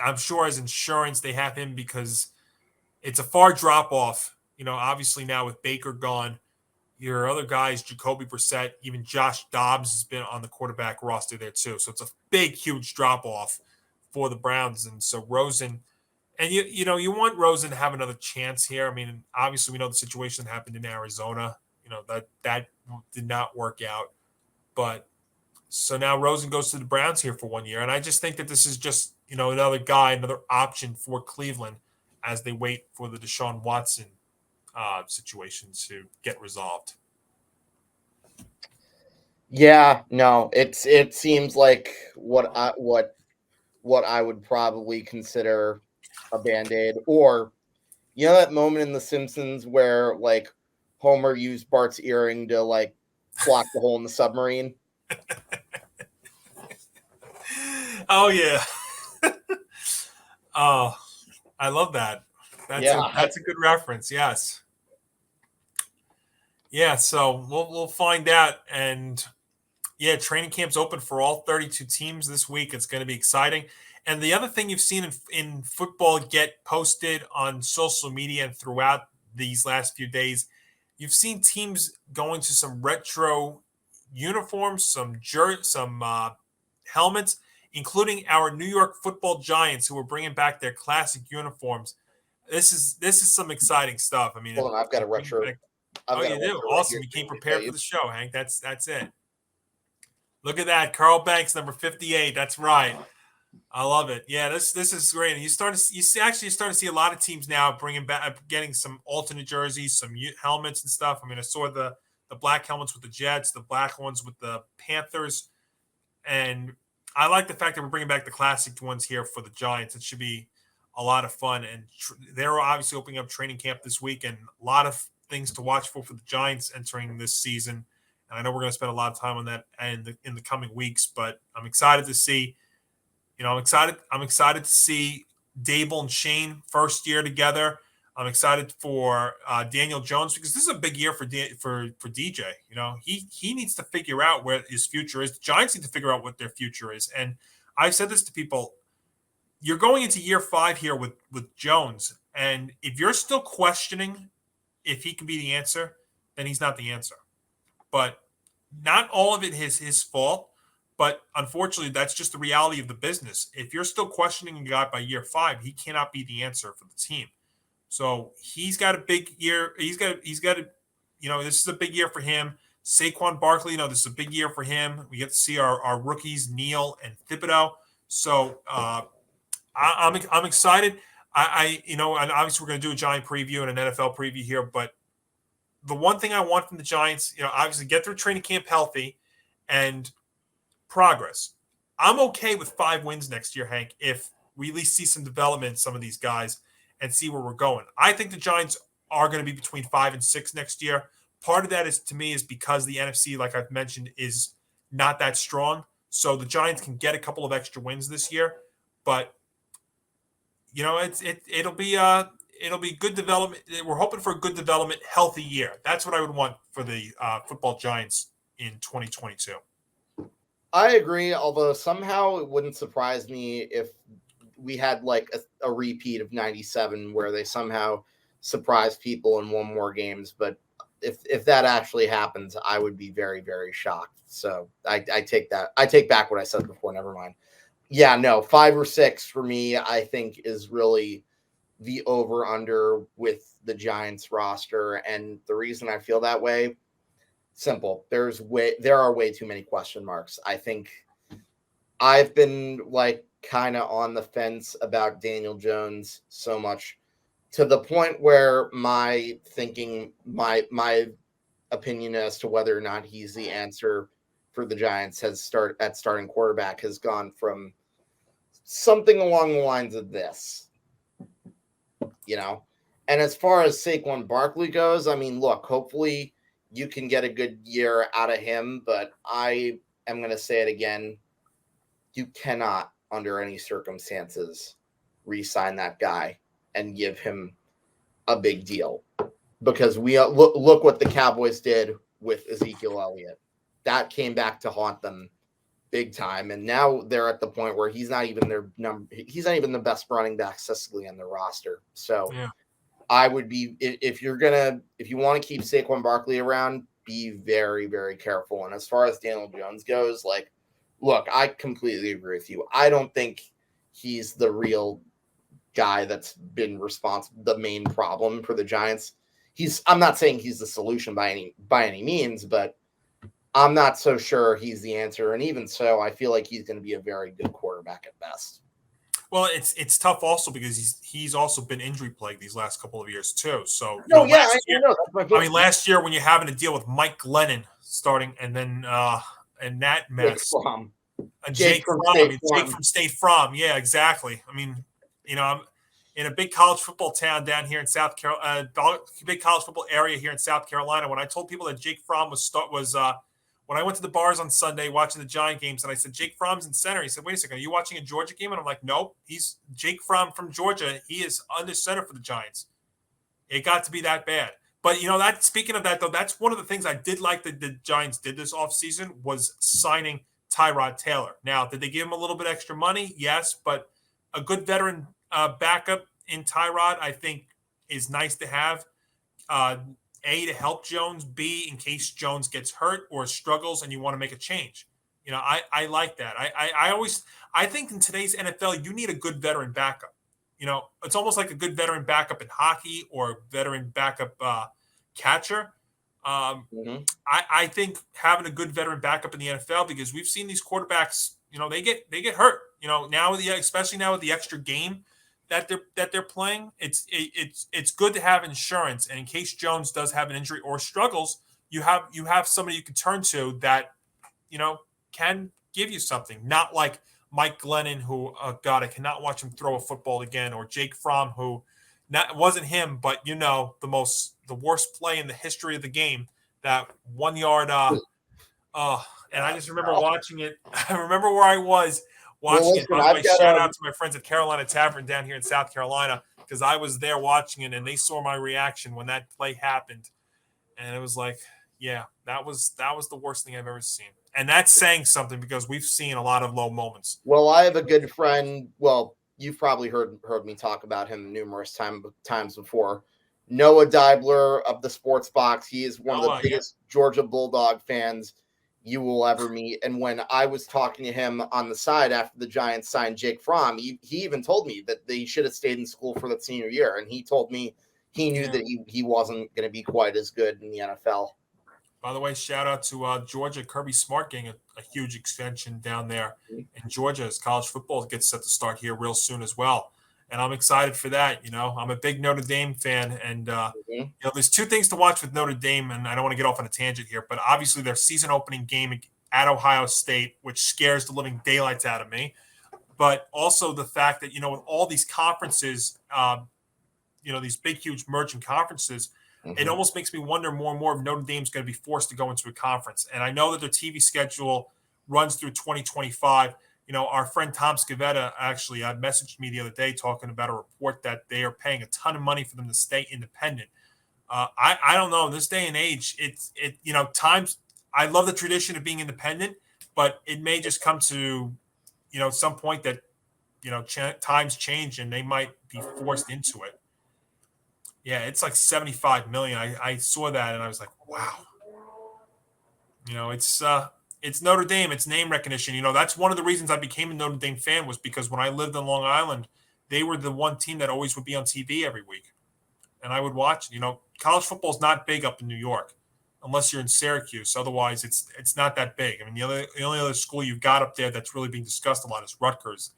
I'm sure as insurance, they have him because it's a far drop off. You know, obviously now with Baker gone, your other guys, Jacoby Brissett, even Josh Dobbs has been on the quarterback roster there too. So it's a big, huge drop off for the Browns. And so Rosen, and you want Rosen to have another chance here. I mean, obviously we know the situation that happened in Arizona. That did not work out. But so now Rosen goes to the Browns here for 1 year. And I just think that this is just, another guy, another option for Cleveland as they wait for the Deshaun Watson situation to get resolved. Yeah, no, it seems like what I would probably consider a Band-Aid, or that moment in The Simpsons where like Homer used Bart's earring to like block the hole in the submarine. Oh yeah. Oh, I love that. That's a good reference. Yes. Yeah. So we'll find out. And yeah, training camp's open for all 32 teams this week. It's going to be exciting. And the other thing you've seen in football get posted on social media and throughout these last few days, you've seen teams going to some retro uniforms, some helmets, including our New York Football Giants, who are bringing back their classic uniforms. This is some exciting stuff. I mean, hold on, I've got a retro. You do. Awesome. Right, you came prepared for the show, Hank. That's it. Look at that, Carl Banks, number 58. That's right. I love it. Yeah, this is great. And you start to see a lot of teams now bringing back, getting some alternate jerseys, some helmets and stuff. I mean, I saw the black helmets with the Jets, the black ones with the Panthers, and I like the fact that we're bringing back the classic ones here for the Giants. It should be a lot of fun, and they're obviously opening up training camp this week, and a lot of things to watch for the Giants entering this season. And I know we're going to spend a lot of time on that in the coming weeks, but I'm excited to see. I'm excited to see Dable and Shane first year together. I'm excited for Daniel Jones because this is a big year for DJ. He needs to figure out where his future is. The Giants need to figure out what their future is. And I've said this to people. You're going into year 5 here with Jones, and if you're still questioning if he can be the answer, then he's not the answer. But not all of it is his fault. But unfortunately, that's just the reality of the business. If you're still questioning a guy by year 5, he cannot be the answer for the team. So he's got a big year. He's got to, this is a big year for him. Saquon Barkley, this is a big year for him. We get to see our rookies, Neal and Thibodeau. So I'm excited. And obviously we're going to do a Giant preview and an NFL preview here. But the one thing I want from the Giants, obviously get through training camp healthy and progress. I'm okay with 5 wins next year, Hank, if we at least see some development in some of these guys and see where we're going. I think the Giants are going to be between 5 and 6 next year. Part of that is because the NFC, like I've mentioned, is not that strong. So the Giants can get a couple of extra wins this year, but it'll be good development. We're hoping for a good development, healthy year. That's what I would want for the football Giants in 2022. I agree, although somehow it wouldn't surprise me if we had like a repeat of 97 where they somehow surprise people and won more games. But if that actually happens, I would be very, very shocked. So I take that. I take back what I said before. Never mind. Yeah, no, 5 or 6 for me, I think is really the over under with the Giants roster. And the reason I feel that way, simple. There are way too many question marks. I think I've been like kind of on the fence about Daniel Jones so much to the point where my opinion as to whether or not he's the answer for the Giants at starting quarterback has gone from something along the lines of this, And as far as Saquon Barkley goes, I mean, look, hopefully you can get a good year out of him, but I am going to say it again. You cannot, under any circumstances, re-sign that guy and give him a big deal, because we look what the Cowboys did with Ezekiel Elliott. That came back to haunt them big time, and now they're at the point where he's not even he's not even the best running back statistically on the roster. So yeah. I would be, if you want to keep Saquon Barkley around, be very, very careful. And as far as Daniel Jones goes, like, look, I completely agree with you. I don't think he's the real guy that's been the main problem for the Giants. I'm not saying he's the solution by any means, but I'm not so sure he's the answer. And even so, I feel like he's going to be a very good quarterback at best. Well, it's tough also because he's also been injury plagued these last couple of years too. So last year when you're having to deal with Mike Glennon starting and then and that mess, Jake from State Farm, yeah, exactly. I mean, I'm in a big college football town down here in South Carolina, big college football area here in South Carolina. When I told people that Jake Fromm was when I went to the bars on Sunday watching the Giant games, and I said, Jake Fromm's in center. He said, wait a second, are you watching a Georgia game? And I'm like, nope, he's Jake Fromm from Georgia. He is under center for the Giants. It got to be that bad. But, speaking of that, though, that's one of the things I did like that the Giants did this offseason was signing Tyrod Taylor. Now, did they give him a little bit extra money? Yes, but a good veteran backup in Tyrod, I think, is nice to have. A, to help Jones, B, in case Jones gets hurt or struggles and you want to make a change. I like that. I think in today's NFL, you need a good veteran backup. It's almost like a good veteran backup in hockey or veteran backup catcher. I think having a good veteran backup in the NFL, because we've seen these quarterbacks, they get hurt. Now especially now with the extra game that they're playing, it's good to have insurance, and in case Jones does have an injury or struggles, you have somebody you can turn to that can give you something. Not like Mike Glennon, who God, I cannot watch him throw a football again, or Jake Fromm, who wasn't him, but the worst play in the history of the game, that 1 yard. And I just remember watching it. I remember where I was watching it. By the way, shout out to my friends at Carolina Tavern down here in South Carolina, because I was there watching it and they saw my reaction when that play happened. And it was like, yeah, that was the worst thing I've ever seen. And that's saying something, because we've seen a lot of low moments. Well, I have a good friend. Well, you've probably heard me talk about him numerous times before. Noah Deibler of the Sports Box. He is one of the biggest Georgia Bulldog fans you will ever meet. And when I was talking to him on the side after the Giants signed Jake Fromm, he even told me that they should have stayed in school for that senior year. And he told me he knew that he wasn't going to be quite as good in the NFL. By the way, shout out to Georgia. Kirby Smart getting a huge extension down there in Georgia as college football gets set to start here real soon as well. And I'm excited for that. I'm a big Notre Dame fan. And, there's two things to watch with Notre Dame, and I don't want to get off on a tangent here, but obviously their season opening game at Ohio State, which scares the living daylights out of me. but also the fact that, with all these conferences, these big, huge merging conferences, it almost makes me wonder more and more if Notre Dame's going to be forced to go into a conference. And I know that their TV schedule runs through 2025. Our friend Tom Scavetta actually messaged me the other day talking about a report that they are paying a ton of money for them to stay independent. I don't know. In this day and age, times I love the tradition of being independent, but it may just come to, some point that, times change and they might be forced into it. Yeah, it's like 75 million. I saw that and I was like, wow. It's Notre Dame. It's name recognition. That's one of the reasons I became a Notre Dame fan, was because when I lived in Long Island, they were the one team that always would be on TV every week, and I would watch. College football is not big up in New York, unless you're in Syracuse. Otherwise, it's not that big. I mean, the only other school you've got up there that's really being discussed a lot is Rutgers,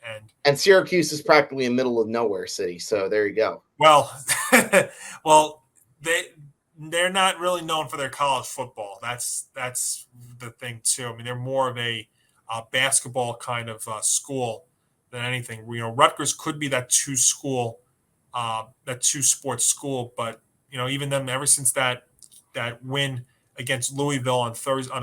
and Syracuse is practically a middle of nowhere city. So there you go. Well, they're not really known for their college football. That's the thing too. I mean, they're more of a basketball kind of school than anything. Rutgers could be that two sports school, but even them, ever since that win against Louisville on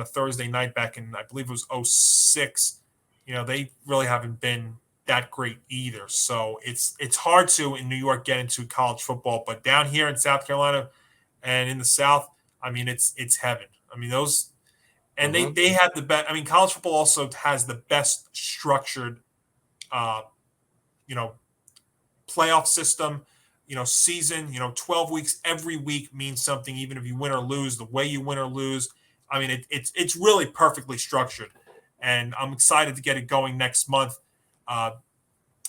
a Thursday night back in, I believe it was 2006, they really haven't been that great either. So it's hard to in New York get into college football, but down here in South Carolina and in the South, I mean, it's heaven. I mean, those, and they have the best. I mean, college football also has the best structured, playoff system. Season. 12 weeks every week means something, even if you win or lose. The way you win or lose, I mean, it's really perfectly structured, and I'm excited to get it going next month.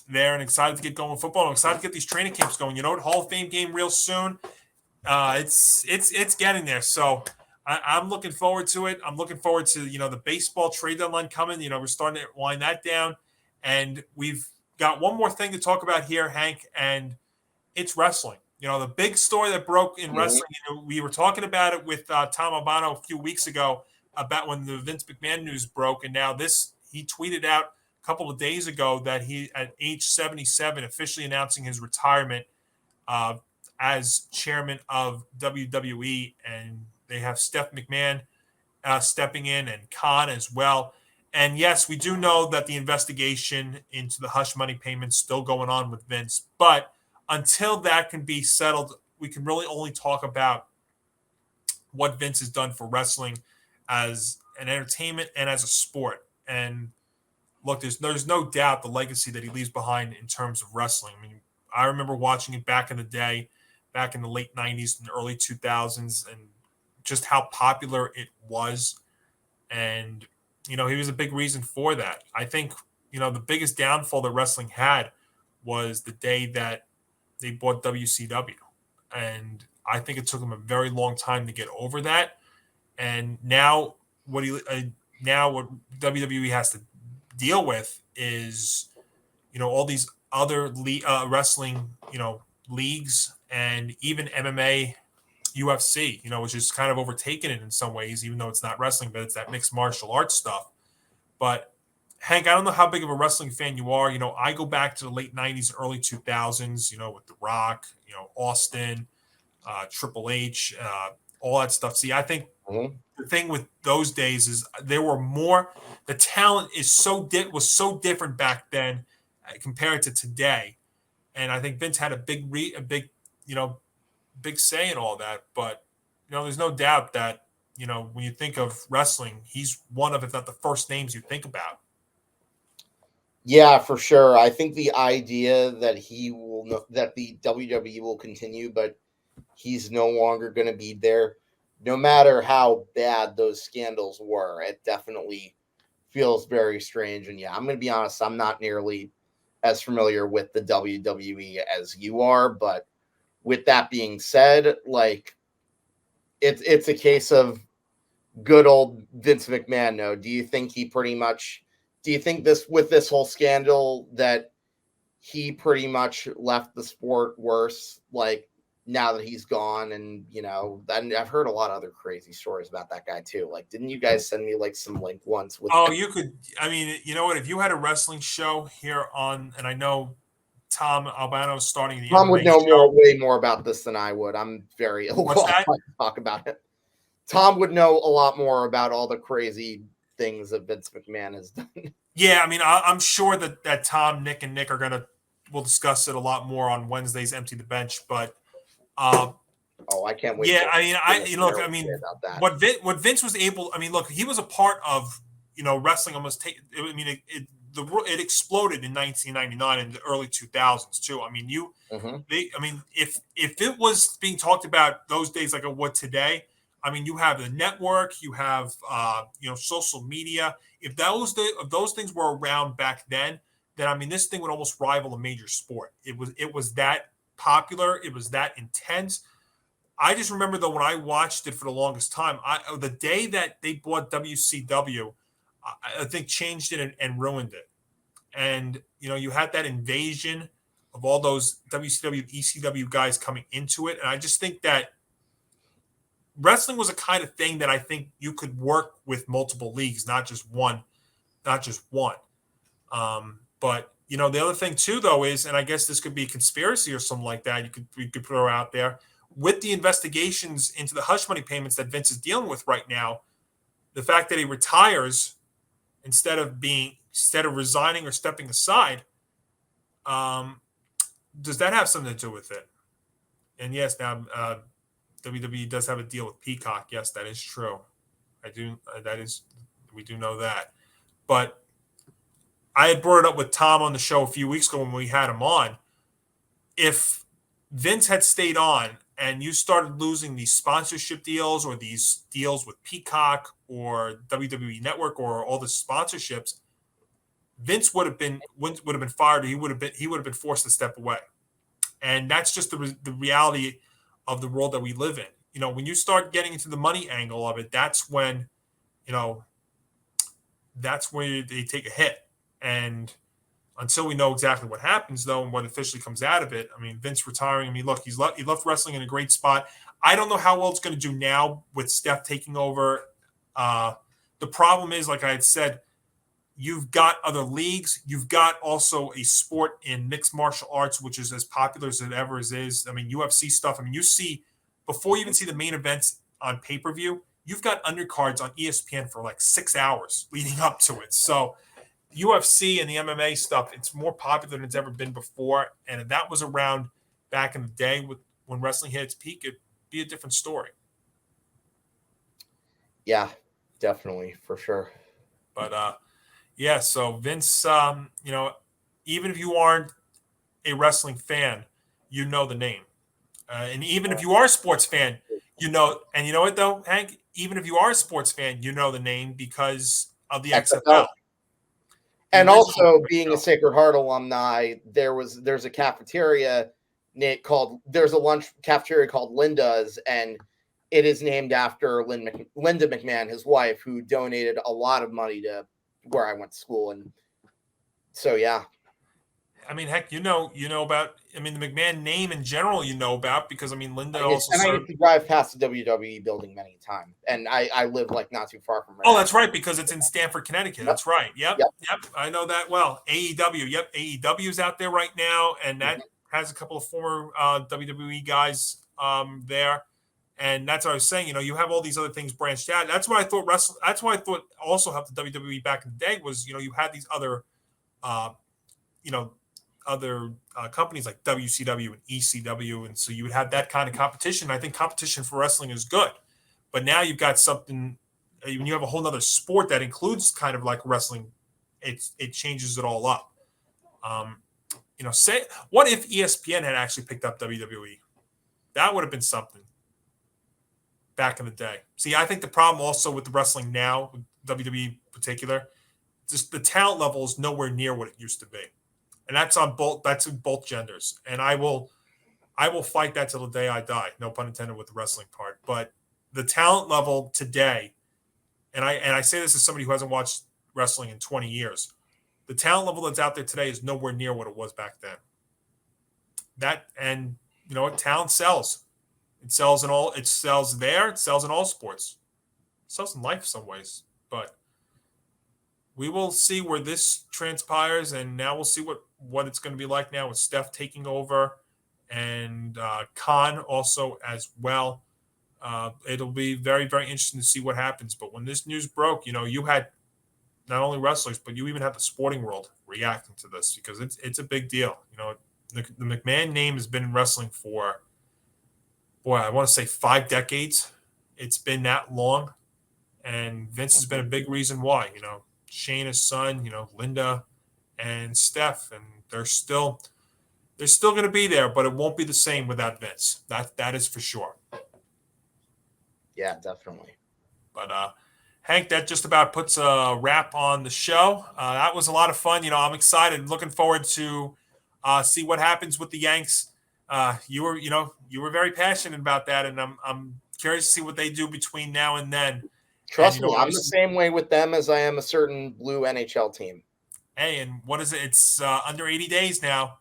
There, and excited to get going with football. I'm excited to get these training camps going. Hall of Fame game real soon. It's getting there. So I'm looking forward to it. I'm looking forward to, the baseball trade deadline coming. We're starting to wind that down. And we've got one more thing to talk about here, Hank, and it's wrestling. The big story that broke in wrestling, we were talking about it with Tom Albano a few weeks ago about when the Vince McMahon news broke. And now he tweeted out a couple of days ago that he, at age 77, officially announcing his retirement as chairman of WWE, and they have Steph McMahon stepping in, and Khan as well. And yes, we do know that the investigation into the hush money payments still going on with Vince, but until that can be settled, we can really only talk about what Vince has done for wrestling as an entertainment and as a sport. And look, there's no doubt the legacy that he leaves behind in terms of wrestling. I mean, I remember watching it back in the day, back in the late 90s and early 2000s, and just how popular it was. And, he was a big reason for that. I think, the biggest downfall that wrestling had was the day that they bought WCW. And I think it took him a very long time to get over that. And now what WWE has to deal with is, all these other wrestling, leagues, and even MMA, UFC, which is kind of overtaken it in some ways, even though it's not wrestling, but it's that mixed martial arts stuff. But Hank, I don't know how big of a wrestling fan you are. I go back to the late 90s, early 2000s, with The Rock, Austin, Triple H, all that stuff. See, I think the thing with those days is there were more, the talent was so different back then compared to today. And I think Vince had a big say in all that. But, there's no doubt that, when you think of wrestling, he's one of, if not the first names you think about. Yeah, for sure. I think the idea that that the WWE will continue, but he's no longer going to be there, no matter how bad those scandals were, it definitely feels very strange. And yeah, I'm going to be honest, I'm not nearly as familiar with the WWE as you are, but with that being said, like, it's a case of good old Vince McMahon. No, do you think this whole scandal that he pretty much left the sport worse? Like, now that he's gone. And, and I've heard a lot of other crazy stories about that guy too. Like, didn't you guys send me like some link once with? Oh, you could. I mean, you know what? If you had a wrestling show here on, and I know Tom Albano is starting the Tom MMA would know show. way more about this than I would. I'm very qualified to talk about it. Tom would know a lot more about all the crazy things that Vince McMahon has done. Yeah, I mean, I'm sure that Tom, Nick, and Nick we'll discuss it a lot more on Wednesday's Empty the Bench. But I can't wait. Yeah, I mean, look, I mean, what Vince was able. I mean, look, he was a part of wrestling almost. I mean, it exploded in 1999 and the early 2000s too. I mean, if it was being talked about those days like it would today, I mean, you have the network, you have social media. If those things were around back then I mean, this thing would almost rival a major sport. It was that popular. It was that intense. I just remember though when I watched it for the longest time, the day that they bought WCW, I think changed it and ruined it. And you had that invasion of all those WCW, ECW guys coming into it, and I just think that wrestling was a kind of thing that I think you could work with multiple leagues, not just one. But the other thing too, though, is, and I guess this could be a conspiracy or something like that. We could throw out there with the investigations into the hush money payments that Vince is dealing with right now. The fact that he retires instead of resigning or stepping aside, does that have something to do with it? And yes, now WWE does have a deal with Peacock. Yes, that is true. We do know that. But I had brought it up with Tom on the show a few weeks ago when we had him on. If Vince had stayed on and you started losing these sponsorship deals or these deals with Peacock or WWE Network or all the sponsorships, Vince would have been fired. He would have been forced to step away. And that's just the reality of the world that we live in. When you start getting into the money angle of it, that's when they take a hit. And until we know exactly what happens, though, and what officially comes out of it, I mean, Vince retiring, I mean, look, he left wrestling in a great spot. I don't know how well it's going to do now with Steph taking over. The problem is, like I had said, you've got other leagues. You've got also a sport in mixed martial arts, which is as popular as it ever is. I mean, UFC stuff. I mean, you see, before you even see the main events on pay-per-view, you've got undercards on ESPN for like 6 hours leading up to it. So UFC and the MMA stuff, it's more popular than it's ever been before. And if that was around back in the day when wrestling hit its peak, it'd be a different story. Yeah, definitely, for sure. But so Vince, even if you aren't a wrestling fan, you know the name. And even if you are a sports fan, and you know what though, Hank? Even if you are a sports fan, you know the name because of the XFL. And also, being a Sacred Heart alumni, there's a cafeteria there's a lunch cafeteria called Linda's, and it is named after Linda McMahon, his wife, who donated a lot of money to where I went to school. And so, yeah. I mean, heck, you know about. I mean, the McMahon name in general, about because I mean, Linda also. And I used to drive past the WWE building many times, and I live like not too far from. Oh, that's right, because it's in Stamford, Connecticut. Yep. That's right. Yep. I know that well. AEW. Yep, AEW is out there right now, and that has a couple of former WWE guys there, and that's what I was saying. You have all these other things branched out. That's why I thought That's why I thought also helped the WWE back in the day was you had these other. Other companies like WCW and ECW, and so you would have that kind of competition. I think competition for wrestling is good, but now you've got something. When you have a whole other sport that includes kind of like wrestling, it changes it all up. Say what if ESPN had actually picked up WWE? That would have been something back in the day. See, I think the problem also with the wrestling now, with WWE in particular, just the talent level is nowhere near what it used to be. And that's in both genders. And I will fight that till the day I die. No pun intended with the wrestling part. But the talent level today, and I say this as somebody who hasn't watched wrestling in 20 years, the talent level that's out there today is nowhere near what it was back then. you know what? Talent sells. It sells in all. It sells there. It sells in all sports. It sells in life in some ways. But we will see where this transpires, and now we'll see what it's going to be like now with Steph taking over and Khan also as well. It'll be very, very interesting to see what happens. But when this news broke, you know, you had not only wrestlers, but you even had the sporting world reacting to this because it's a big deal. You know, the McMahon name has been in wrestling for, boy, I want to say 5 decades. It's been that long. And Vince has been a big reason why, you know, Shane, his son, you know, Linda and Steph, and they're still going to be there, but it won't be the same without Vince. That is for sure. Yeah, definitely. But Hank, that just about puts a wrap on the show. That was a lot of fun. You know, I'm excited, looking forward to see what happens with the Yanks. You were very passionate about that, and I'm curious to see what they do between now and then. Trust me, I'm the same way with them as I am a certain blue NHL team. Hey, and what is it? It's under 80 days now.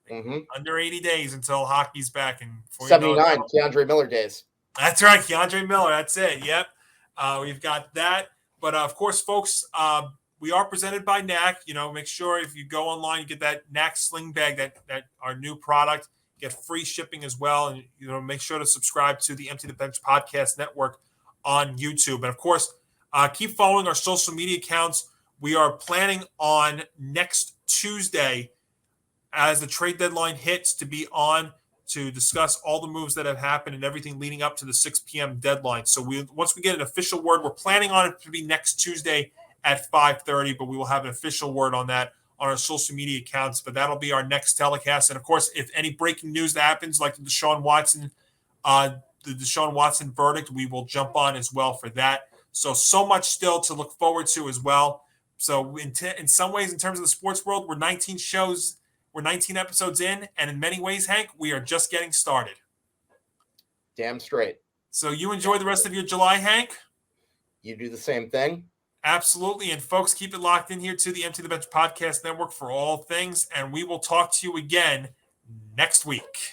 Mm-hmm. Under 80 days until hockey's back. And 79, Keandre Miller days. That's right, Keandre Miller. That's it. Yep. We've got that. But, of course, folks, we are presented by Knack. You know, make sure if you go online, you get that Knack sling bag, that our new product. Get free shipping as well. And, you know, make sure to subscribe to the Empty the Bench Podcast Network on YouTube. And, of course, keep following our social media accounts. We are planning on next Tuesday, as the trade deadline hits, to be on to discuss all the moves that have happened and everything leading up to the 6 p.m. deadline. So once we get an official word, we're planning on it to be next Tuesday at 5:30, but we will have an official word on that on our social media accounts. But that'll be our next telecast. And, of course, if any breaking news that happens, like the Deshaun Watson verdict, we will jump on as well for that. So much still to look forward to as well. So in some ways, in terms of the sports world, we're 19 episodes in, and in many ways, Hank, we are just getting started. Damn straight. So you enjoy the rest of your July, Hank? You do the same thing? Absolutely. And folks, keep it locked in here to the Empty the Bench Podcast Network for all things, and we will talk to you again next week.